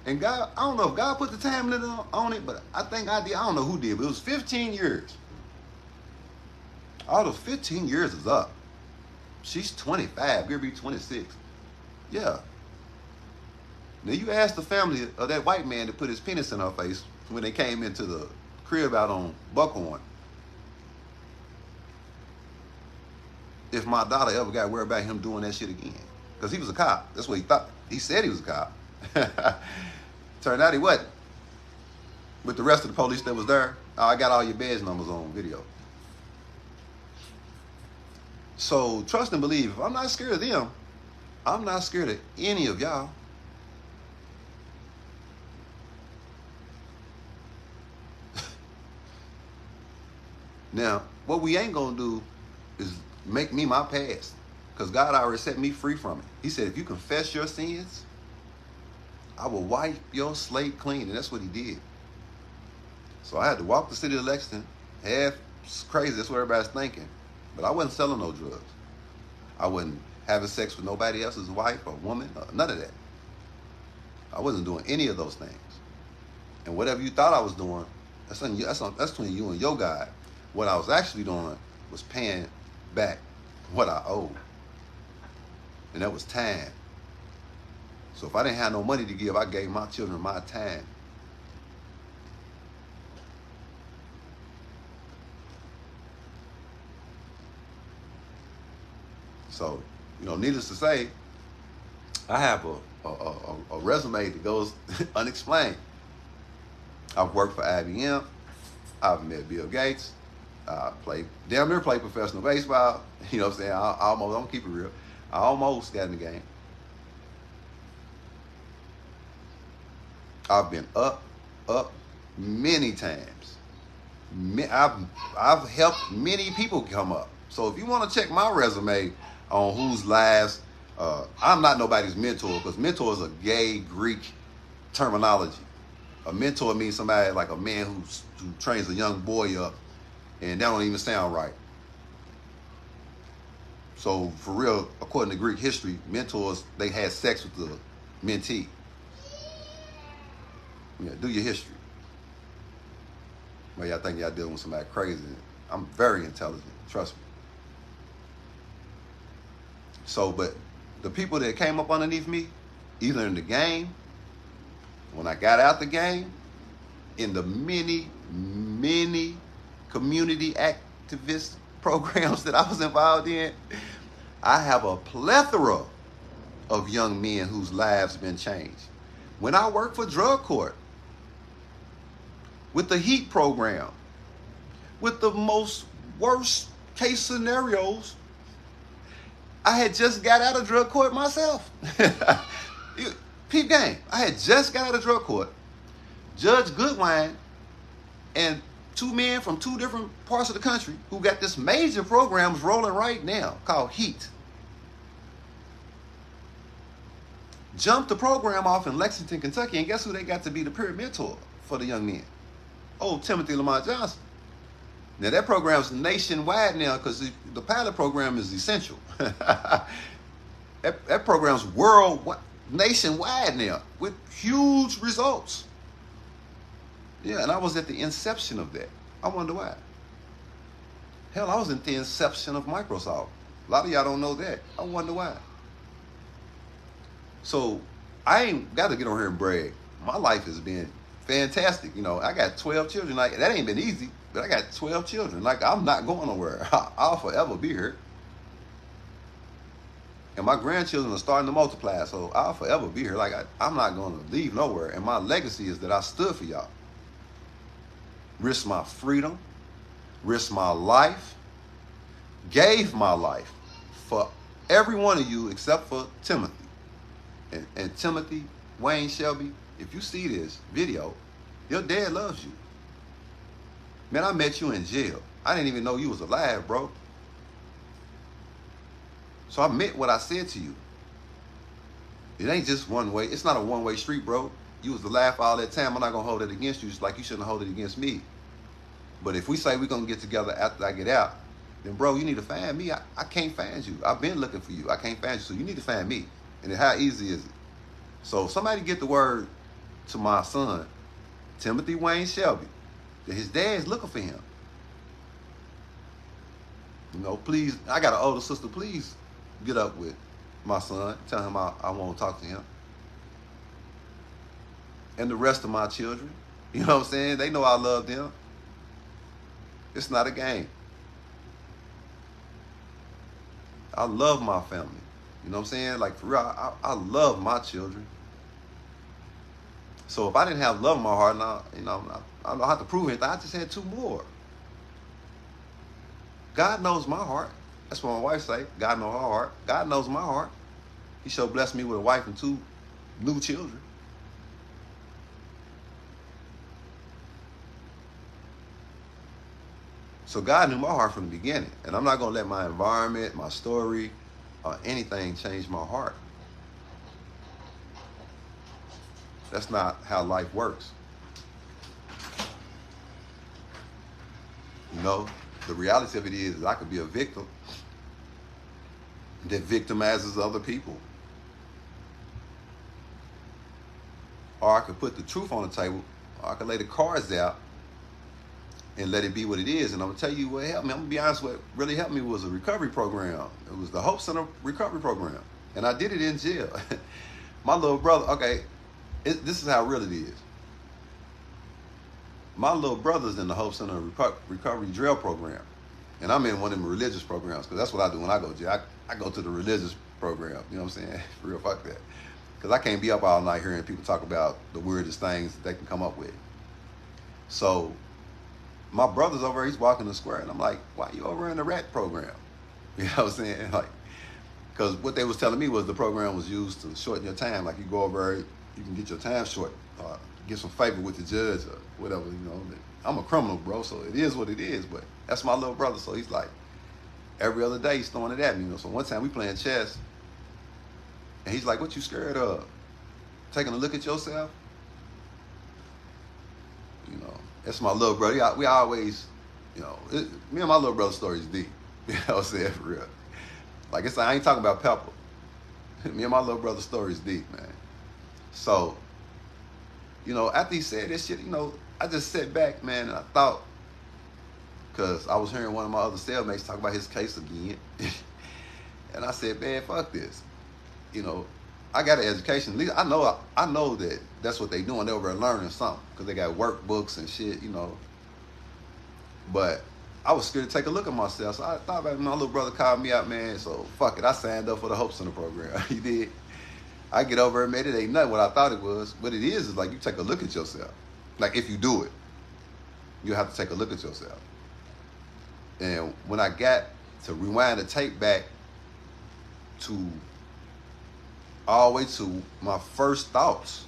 And God, I don't know if God put the time limit on it, but I think I did. I don't know who did, but it was 15 years. All those 15 years is up. She's 25, gonna be 26. Yeah. Now you ask the family of that white man that put his penis in her face when they came into the crib out on Buckhorn, if my daughter ever got worried about him doing that shit again. Because he was a cop. That's what he thought. He said he was a cop. Turned out he wasn't. With the rest of the police that was there, I got all your badge numbers on video. So trust and believe. If I'm not scared of them, I'm not scared of any of y'all. Now, what we ain't gonna do is make me my past, because God already set me free from it. He said, if you confess your sins, I will wipe your slate clean, and that's what he did. So I had to walk the city of Lexington, half crazy, that's what everybody's thinking, but I wasn't selling no drugs. I wasn't having sex with nobody else's wife or woman, or none of that. I wasn't doing any of those things. And whatever you thought I was doing, that's between you and your God. What I was actually doing was paying back what I owed. And that was time. So if I didn't have no money to give, I gave my children my time. So, needless to say, I have a resume that goes unexplained. I've worked for IBM. I've met Bill Gates. I damn near played professional baseball. You know what I'm saying? I almost, don't keep it real. I almost got in the game. I've been up many times. I've helped many people come up. So if you want to check my resume on whose lives, I'm not nobody's mentor, because mentor is a gay Greek terminology. A mentor means somebody like a man who trains a young boy up, and that don't even sound right. So for real, according to Greek history, mentors, they had sex with the mentee. Yeah, do your history. Well, y'all think y'all dealing with somebody crazy. I'm very intelligent, trust me. So, but the people that came up underneath me, either in the game, when I got out the game, in the many community activist programs that I was involved in, I have a plethora of young men whose lives been changed. When I worked for drug court, with the HEAT program, with the most worst case scenarios, I had just got out of drug court myself. Peep game. I had just got out of drug court. Judge Goodwine and two men from two different parts of the country who got this major programs rolling right now called HEAT jumped the program off in Lexington, Kentucky, and guess who they got to be the peer mentor for the young men? Oh, Timothy Lamont Johnson. Now that program's nationwide now because the pilot program is essential. that program's worldwide, nationwide now with huge results. Yeah, and I was at the inception of that. I wonder why. Hell, I was at the inception of Microsoft. A lot of y'all don't know that. I wonder why. So I ain't got to get on here and brag. My life has been fantastic. I got 12 children. Like, that ain't been easy, but I got 12 children. Like, I'm not going nowhere. I'll forever be here. And my grandchildren are starting to multiply, so I'll forever be here. Like, I'm not going to leave nowhere. And my legacy is that I stood for y'all. Risked my freedom, risked my life, gave my life for every one of you except for Timothy. And Timothy Wayne Shelby, if you see this video, your dad loves you. Man, I met you in jail. I didn't even know you was alive, bro. So I meant what I said to you. It ain't just one way. It's not a one-way street, bro. You was alive for all that time. I'm not going to hold it against you, just like you shouldn't hold it against me. But if we say we're going to get together after I get out, then, bro, you need to find me. I can't find you. I've been looking for you. I can't find you, so you need to find me. And how easy is it? So somebody get the word to my son, Timothy Wayne Shelby, that his dad's looking for him. Please, I got an older sister, please get up with my son, tell him I want to talk to him. And the rest of my children, you know what I'm saying? They know I love them. It's not a game. I love my family. You know what I'm saying? Like, for real, I love my children. So if I didn't have love in my heart, now, I don't have to prove anything. I just had two more. God knows my heart. That's what my wife say. God knows her heart. God knows my heart. He sure blessed me with a wife and two new children. So God knew my heart from the beginning. And I'm not going to let my environment, my story, or anything change my heart. That's not how life works. The reality of it is I could be a victim that victimizes other people. Or I could put the truth on the table or I can lay the cards out and let it be what it is. And I'm gonna tell you what helped me. I'm gonna be honest. What really helped me was a recovery program. It was the Hope Center recovery program, and I did it in jail. My little brother. Okay, this is how real it is. My little brother's in the Hope Center recovery drill program, and I'm in one of them religious programs because that's what I do when I go to jail. I go to the religious program. You know what I'm saying? For real, fuck that. Because I can't be up all night hearing people talk about the weirdest things that they can come up with. So my brother's over, he's walking the square, and I'm like, why you over in the rat program? You know what I'm saying? Like, because what they was telling me was the program was used to shorten your time. Like, you go over, you can get your time short, get some favor with the judge or whatever, you know. I'm a criminal, bro, so it is what it is, but that's my little brother, so he's like, every other day he's throwing it at me, you know. So one time we playing chess, and he's like, what you scared of? Taking a look at yourself? You know, that's my little brother. We always, you know, me and my little brother's story is deep. You know what I'm saying? For real. Like I said, I ain't talking about Pepper. Me and my little brother's story is deep, man. So, you know, after he said this shit, you know, I just sat back, man, and I thought, because I was hearing one of my other cellmates talk about his case again. And I said, man, fuck this. You know, I got an education. At least I know that that's what they doing. They're over learning something because they got workbooks and shit, you know. But I was scared to take a look at myself. So I thought about it. My little brother called me out, man. So fuck it. I signed up for the Hope Center program. He did. I get over and made it ain't nothing what I thought it was. What it is like you take a look at yourself. Like if you do it, you have to take a look at yourself. And when I got to rewind the tape back to all the way to my first thoughts,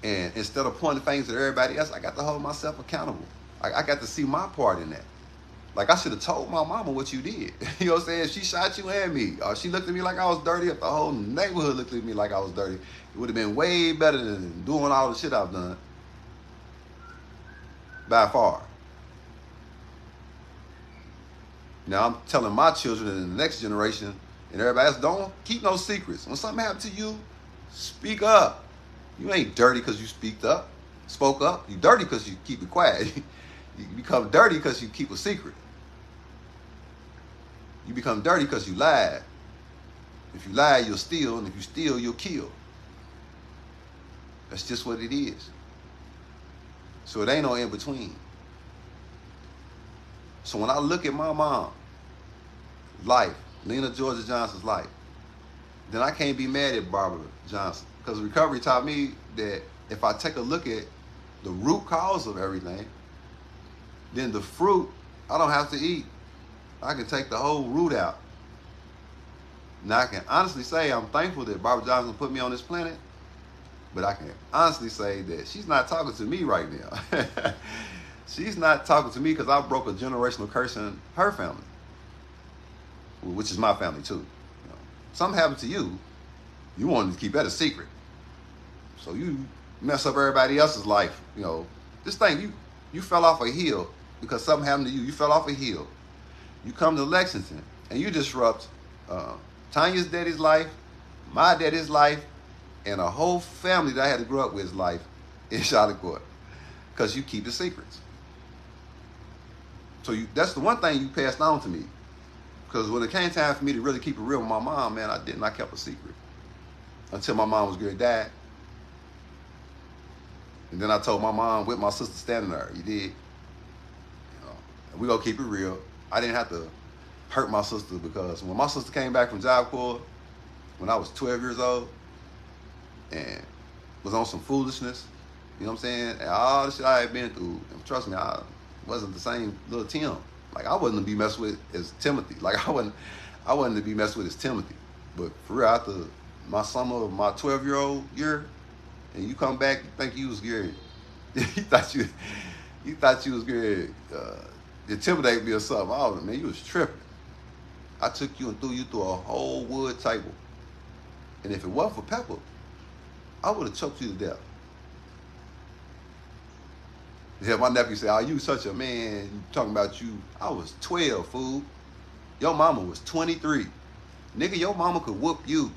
and instead of pointing fingers at everybody else, I got to hold myself accountable. I got to see my part in that. Like I should have told my mama what you did. You know what I'm saying? She shot you and me. Or she looked at me like I was dirty. If the whole neighborhood looked at me like I was dirty, it would have been way better than doing all the shit I've done. By far. Now I'm telling my children and the next generation and everybody else, don't keep no secrets. When something happened to you, speak up. You ain't dirty because you spoke up. You dirty because you keep it quiet. You become dirty because you keep a secret. You become dirty because you lied. If you lie, you'll steal, and if you steal, you'll kill. That's just what it is. So it ain't no in between. So when I look at my mom, life, Lena Georgia Johnson's life, then I can't be mad at Barbara Johnson. Because recovery taught me that if I take a look at the root cause of everything, then the fruit I don't have to eat. I can take the whole root out. Now I can honestly say I'm thankful that Barbara Johnson put me on this planet, but I can honestly say that she's not talking to me right now. She's not talking to me because I broke a generational curse in her family, which is my family too. You know, something happened to you, you wanted to keep that a secret. So you mess up everybody else's life. You know, this thing, you fell off a hill because something happened to you. You fell off a hill. You come to Lexington and you disrupt Tanya's daddy's life, my daddy's life, and a whole family that I had to grow up with's life in Charlotte Court because you keep the secrets. So that's the one thing you passed on to me. Because when it came time for me to really keep it real with my mom, man, I didn't. I kept a secret until my mom was going to die. And then I told my mom with my sister standing there, you did. You know, and we gonna keep it real. I didn't have to hurt my sister because when my sister came back from Job Corps, when I was 12 years old, and was on some foolishness, you know what I'm saying? And all the shit I had been through, and trust me, I wasn't the same little Tim. Like I wasn't to be messed with as Timothy. Like I wasn't to be messed with as Timothy. But for real, after my summer of my 12-year-old year, and you come back, you think you was scared. you thought you was scared. Intimidate me or something. Oh man, you was tripping. I took you and threw you through a whole wood table. And if it wasn't for Pepper, I would have choked you to death. Yeah, my nephew said, "Oh, you such a man. You talking about you." I was 12, fool. Your mama was 23. Nigga, your mama could whoop you.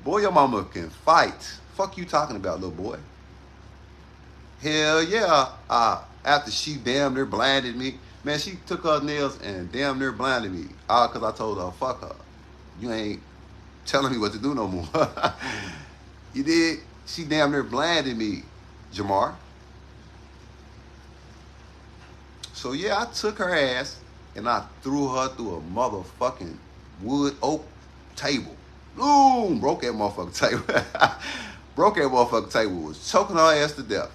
Boy, your mama can fight. Fuck you talking about, little boy. Hell yeah. After she damn near blinded me, man, she took her nails and damn near blinded me. All because I told her, fuck her. You ain't telling me what to do no more. You did? She damn near blinded me, Jamar. So yeah, I took her ass and I threw her through a motherfucking wood oak table. Boom! Broke that motherfucking table. Broke that motherfucking table. Was choking her ass to death.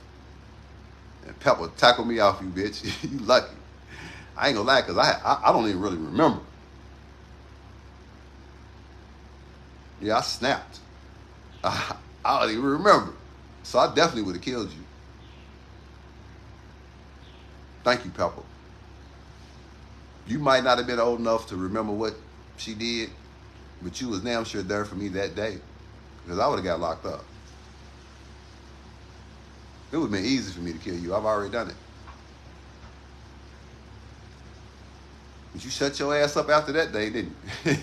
And Pepper tackled me off, you bitch. You lucky. I ain't gonna lie, because I don't even really remember. Yeah, I snapped. I don't even remember. So I definitely would have killed you. Thank you, Pepper. You might not have been old enough to remember what she did, but you was damn sure there for me that day, because I would have got locked up. It would have been easy for me to kill you. I've already done it. But you shut your ass up after that day, didn't you?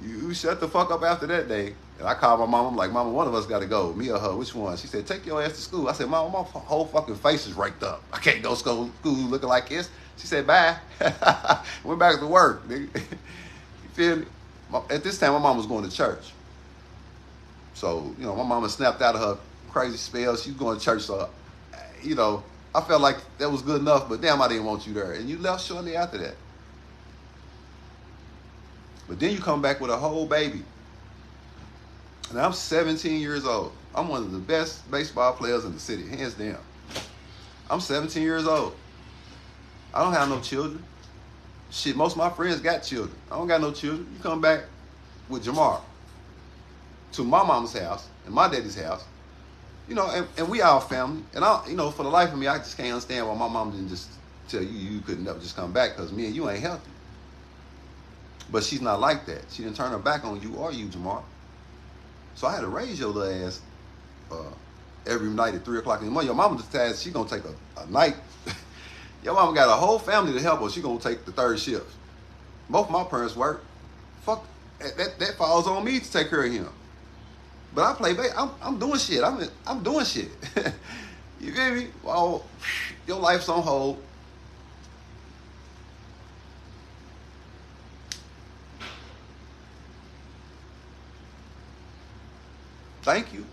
You shut the fuck up after that day. And I called my mom. I'm like, Mama, one of us got to go. Me or her, which one? She said, take your ass to school. I said, Mama, my whole fucking face is raked up. I can't go to school looking like this. She said, bye. Went back to work, nigga. You feel me? At this time, my mom was going to church. So, you know, my mama snapped out of her crazy spell. She was going to church. So, you know, I felt like that was good enough, but damn, I didn't want you there. And you left shortly after that. But then you come back with a whole baby. And I'm 17 years old. I'm one of the best baseball players in the city, hands down. I'm 17 years old. I don't have no children. Shit, most of my friends got children. I don't got no children. You come back with Jamar to my mama's house and my daddy's house, you know, and we all family. And I, you know, for the life of me, I just can't understand why my mom didn't just tell you couldn't never just come back, because me and you ain't healthy. But she's not like that. She didn't turn her back on you or you, Jamar. So I had to raise your little ass every night at 3 o'clock in the morning. Your mama decides she gonna take a night. Your mama got a whole family to help her. She gonna take the third shift. Both my parents work. Fuck, that falls on me to take care of him. But I play baseball. I'm doing shit. I'm doing shit. You feel me? Well, your life's on hold. Thank you.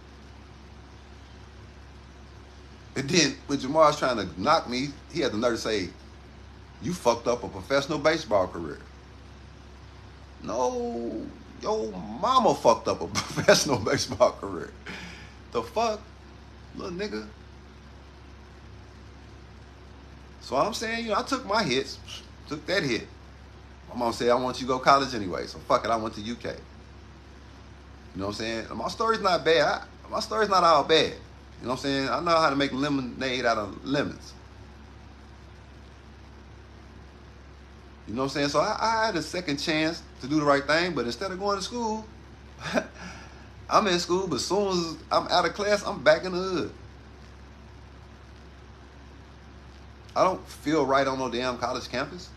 And then when Jamar was trying to knock me, he had the nerve to say, you fucked up a professional baseball career. No, your mama fucked up a professional baseball career. The fuck, little nigga? So I'm saying, you know, I took my hits, took that hit. My mom said, I want you to go to college anyway, so fuck it, I went to UK. You know what I'm saying? My story's not bad. My story's not all bad. You know what I'm saying? I know how to make lemonade out of lemons. You know what I'm saying? So I had a second chance to do the right thing, but instead of going to school, I'm in school, but as soon as I'm out of class, I'm back in the hood. I don't feel right on no damn college campus.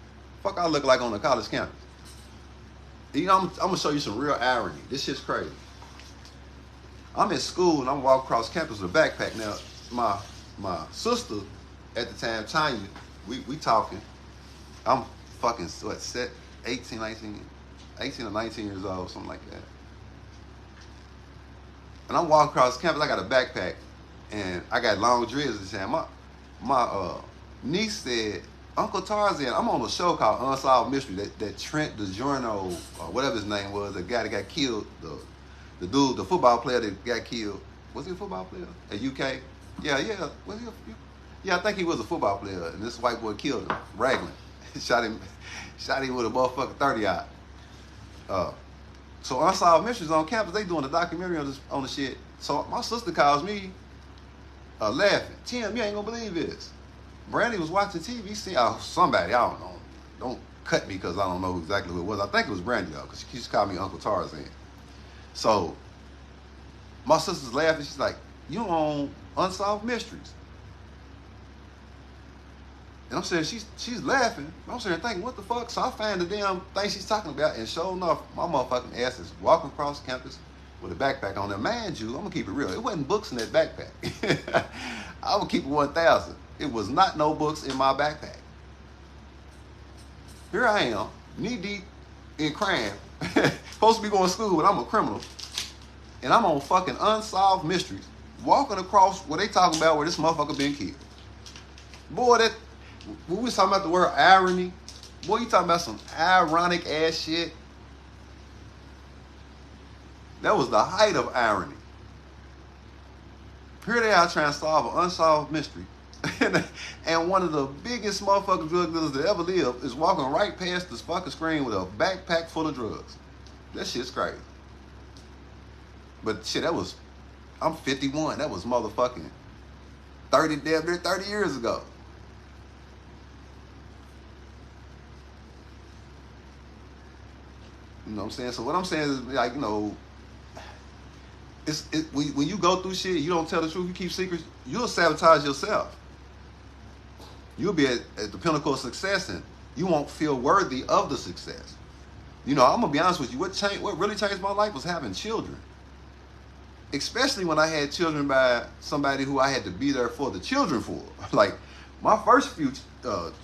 Fuck I look like on a college campus. You know, I'm going to show you some real irony. This shit's crazy. I'm in school and I'm walking across campus with a backpack. Now, my sister at the time, Tanya, we talking. I'm fucking, what, 18 or 19 years old, something like that. And I'm walking across campus, I got a backpack, and I got long dreads at the time. My niece said, Uncle Tarzan, I'm on a show called Unsolved Mystery, that Trent DiGiorno, or whatever his name was, the guy that got killed, the dude, the football player that got killed. Was he a football player at UK? Yeah. Was he? Yeah, I think he was a football player, and this white boy killed him. Raglan shot him with a motherfucking 30-aught. So Unsolved Mysteries on campus, they doing a documentary on the shit. So my sister calls me, laughing. Tim, you ain't gonna believe this. Brandy was watching TV, see somebody, I don't know. Don't cut me because I don't know exactly who it was. I think it was Brandy though, because she used to call me Uncle Tarzan. So my sister's laughing. She's like, you on Unsolved Mysteries. And I'm saying, she's laughing. I'm sitting there thinking, what the fuck? So I find the damn thing she's talking about, and sure enough, my motherfucking ass is walking across campus with a backpack on there. Mind you, I'm gonna keep it real. It wasn't books in that backpack. I would keep it 1,000. It was not no books in my backpack. Here I am, knee deep in crime, supposed to be going to school, but I'm a criminal, and I'm on fucking unsolved mysteries, walking across where they talking about where this motherfucker been killed. Boy, that when we was talking about the word irony, boy, you talking about some ironic ass shit. That was the height of irony. Here they are trying to solve an unsolved mystery. And one of the biggest motherfucking drug dealers that ever lived is walking right past this fucking screen with a backpack full of drugs. That shit's crazy. But shit, I'm 51. That was motherfucking 30 years ago. You know what I'm saying? So what I'm saying is, like, you know, when you go through shit, you don't tell the truth, you keep secrets, you'll sabotage yourself. You'll be at the pinnacle of success, and you won't feel worthy of the success. You know, I'm gonna be honest with you. What really changed my life was having children. Especially when I had children by somebody who I had to be there for the children for. Like my first few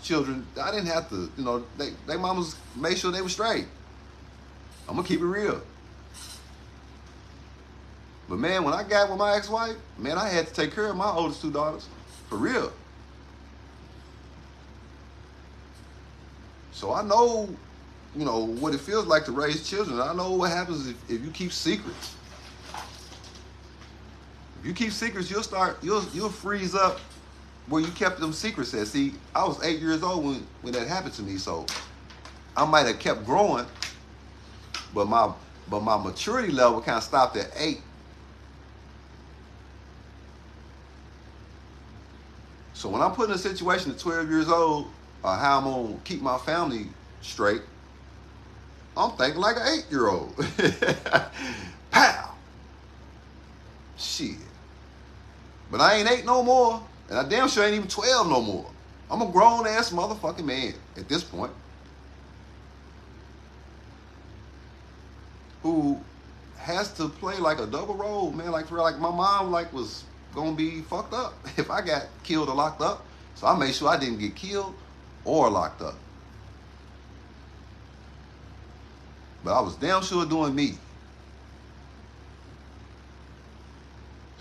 children, I didn't have to. You know, they mamas made sure they were straight. I'm gonna keep it real. But man, when I got with my ex-wife, man, I had to take care of my oldest two daughters. For real. So I know, you know, what it feels like to raise children. I know what happens if you keep secrets. If you keep secrets, you'll freeze up where you kept them secrets at. See, I was 8 years old when that happened to me, so I might have kept growing, but my maturity level kind of stopped at 8. So when I'm put in a situation at 12 years old, how I'm gonna keep my family straight, I'm thinking like an 8-year-old. Pow! Shit. But I ain't 8 no more, and I damn sure ain't even 12 no more. I'm a grown ass motherfucking man at this point, who has to play like a double role, man. Like for like my mom was gonna be fucked up if I got killed or locked up. So I made sure I didn't get killed or locked up. But I was damn sure doing me.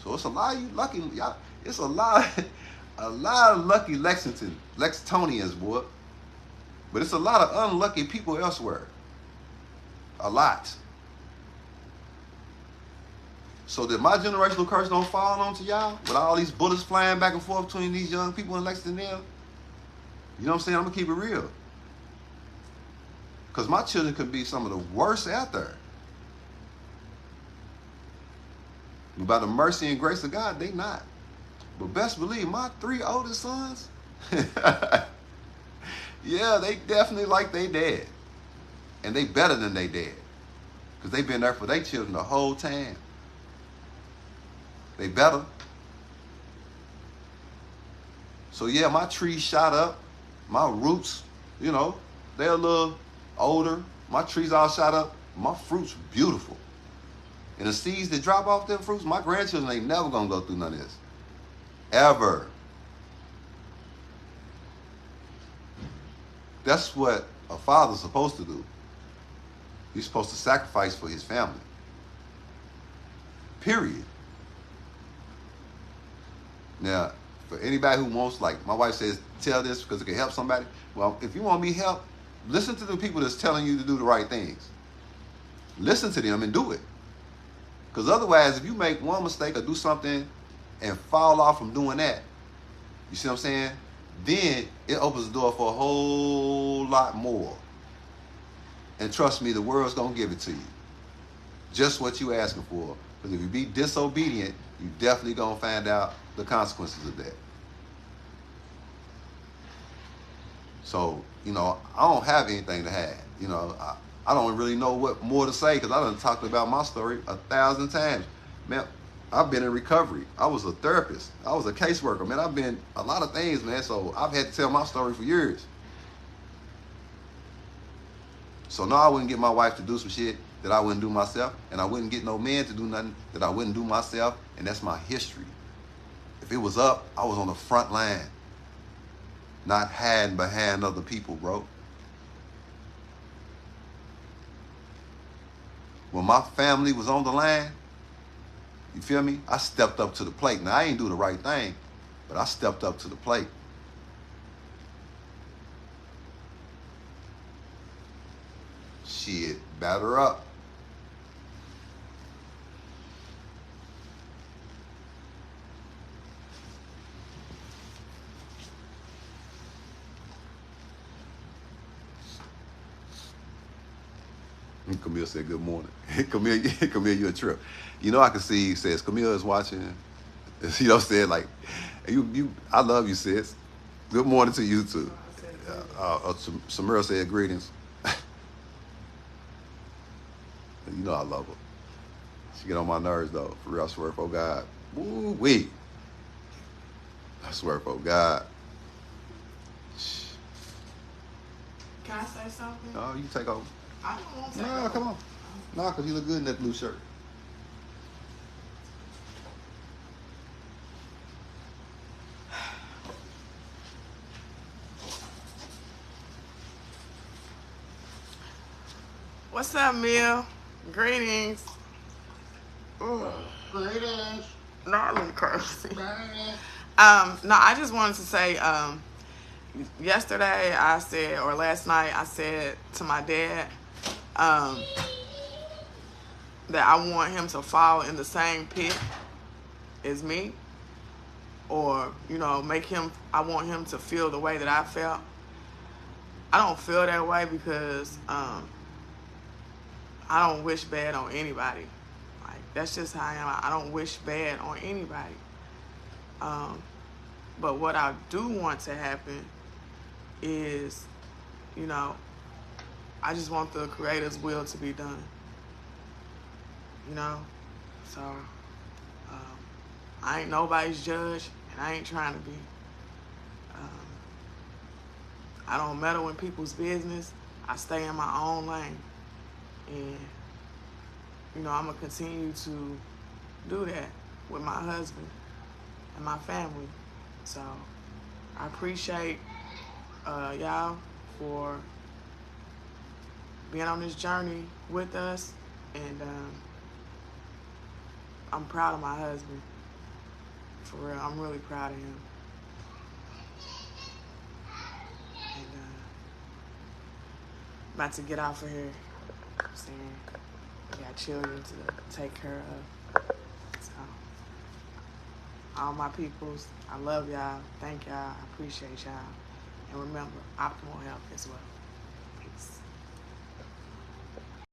So it's a lot of you lucky, y'all. It's a lot of lucky Lexingtonians, boy. But it's a lot of unlucky people elsewhere. A lot. So that my generational curse don't fall onto y'all with all these bullets flying back and forth between these young people in Lexington. You know what I'm saying? I'm gonna keep it real. Because my children could be some of the worst out there. But by the mercy and grace of God, they not. But best believe my 3 oldest sons, yeah, they definitely like they dad. And they better than they dad. Because they been there for their children the whole time. They better. So yeah, my trees shot up. My roots, you know, they're a little older. My trees all shot up. My fruit's beautiful. And the seeds that drop off them fruits, my grandchildren ain't never gonna go through none of this. Ever. That's what a father's supposed to do. He's supposed to sacrifice for his family. Period. Now, for anybody who wants, like my wife says, tell this because it can help somebody. Well, if you want me help, listen to the people that's telling you to do the right things. Listen to them and do it. Because otherwise, if you make one mistake or do something and fall off from doing that, you see what I'm saying? Then it opens the door for a whole lot more. And trust me, the world's going to give it to you. Just what you asking for. Because if you be disobedient, you definitely going to find out the consequences of that. So, you know, I don't have anything to hide. You know, I don't really know what more to say because I done talked about my story 1,000 times. Man, I've been in recovery. I was a therapist. I was a caseworker. Man, I've been a lot of things, man. So I've had to tell my story for years. So now I wouldn't get my wife to do some shit that I wouldn't do myself, and I wouldn't get no man to do nothing that I wouldn't do myself, and that's my history. If it was up, I was on the front line, not hiding behind other people, bro. When my family was on the line, you feel me? I stepped up to the plate. Now, I ain't do the right thing, but I stepped up to the plate. Shit, batter up. Camille said, good morning. Camille, you a trip. You know, I can see, says, Camille is watching. You know what I'm saying? Like, I love you, sis. Good morning to you, too. Samira said, greetings. You know I love her. She get on my nerves, though. For real, I swear, for God. Woo-wee. I swear, for God.
Can I say something?
No, you take over.
I don't want to.
No, come on. No, because you look good in that blue shirt.
What's up, Mill? Greetings.
Greetings.
Gnarly crazy.
Greetings.
No, I just wanted to say, yesterday I said, or last night I said to my dad, that I want him to fall in the same pit as me, or, you know, I want him to feel the way that I felt. I don't feel that way because, I don't wish bad on anybody. Like, that's just how I am. I don't wish bad on anybody. But what I do want to happen is, you know, I just want the Creator's will to be done. You know? So, I ain't nobody's judge, and I ain't trying to be. I don't meddle in people's business. I stay in my own lane. And, you know, I'm going to continue to do that with my husband and my family. So, I appreciate y'all for being on this journey with us. And I'm proud of my husband. For real, I'm really proud of him. And about to get off of here. I'm saying, we got children to take care of. So, all my peoples, I love y'all. Thank y'all. I appreciate y'all. And remember, optimal health as well.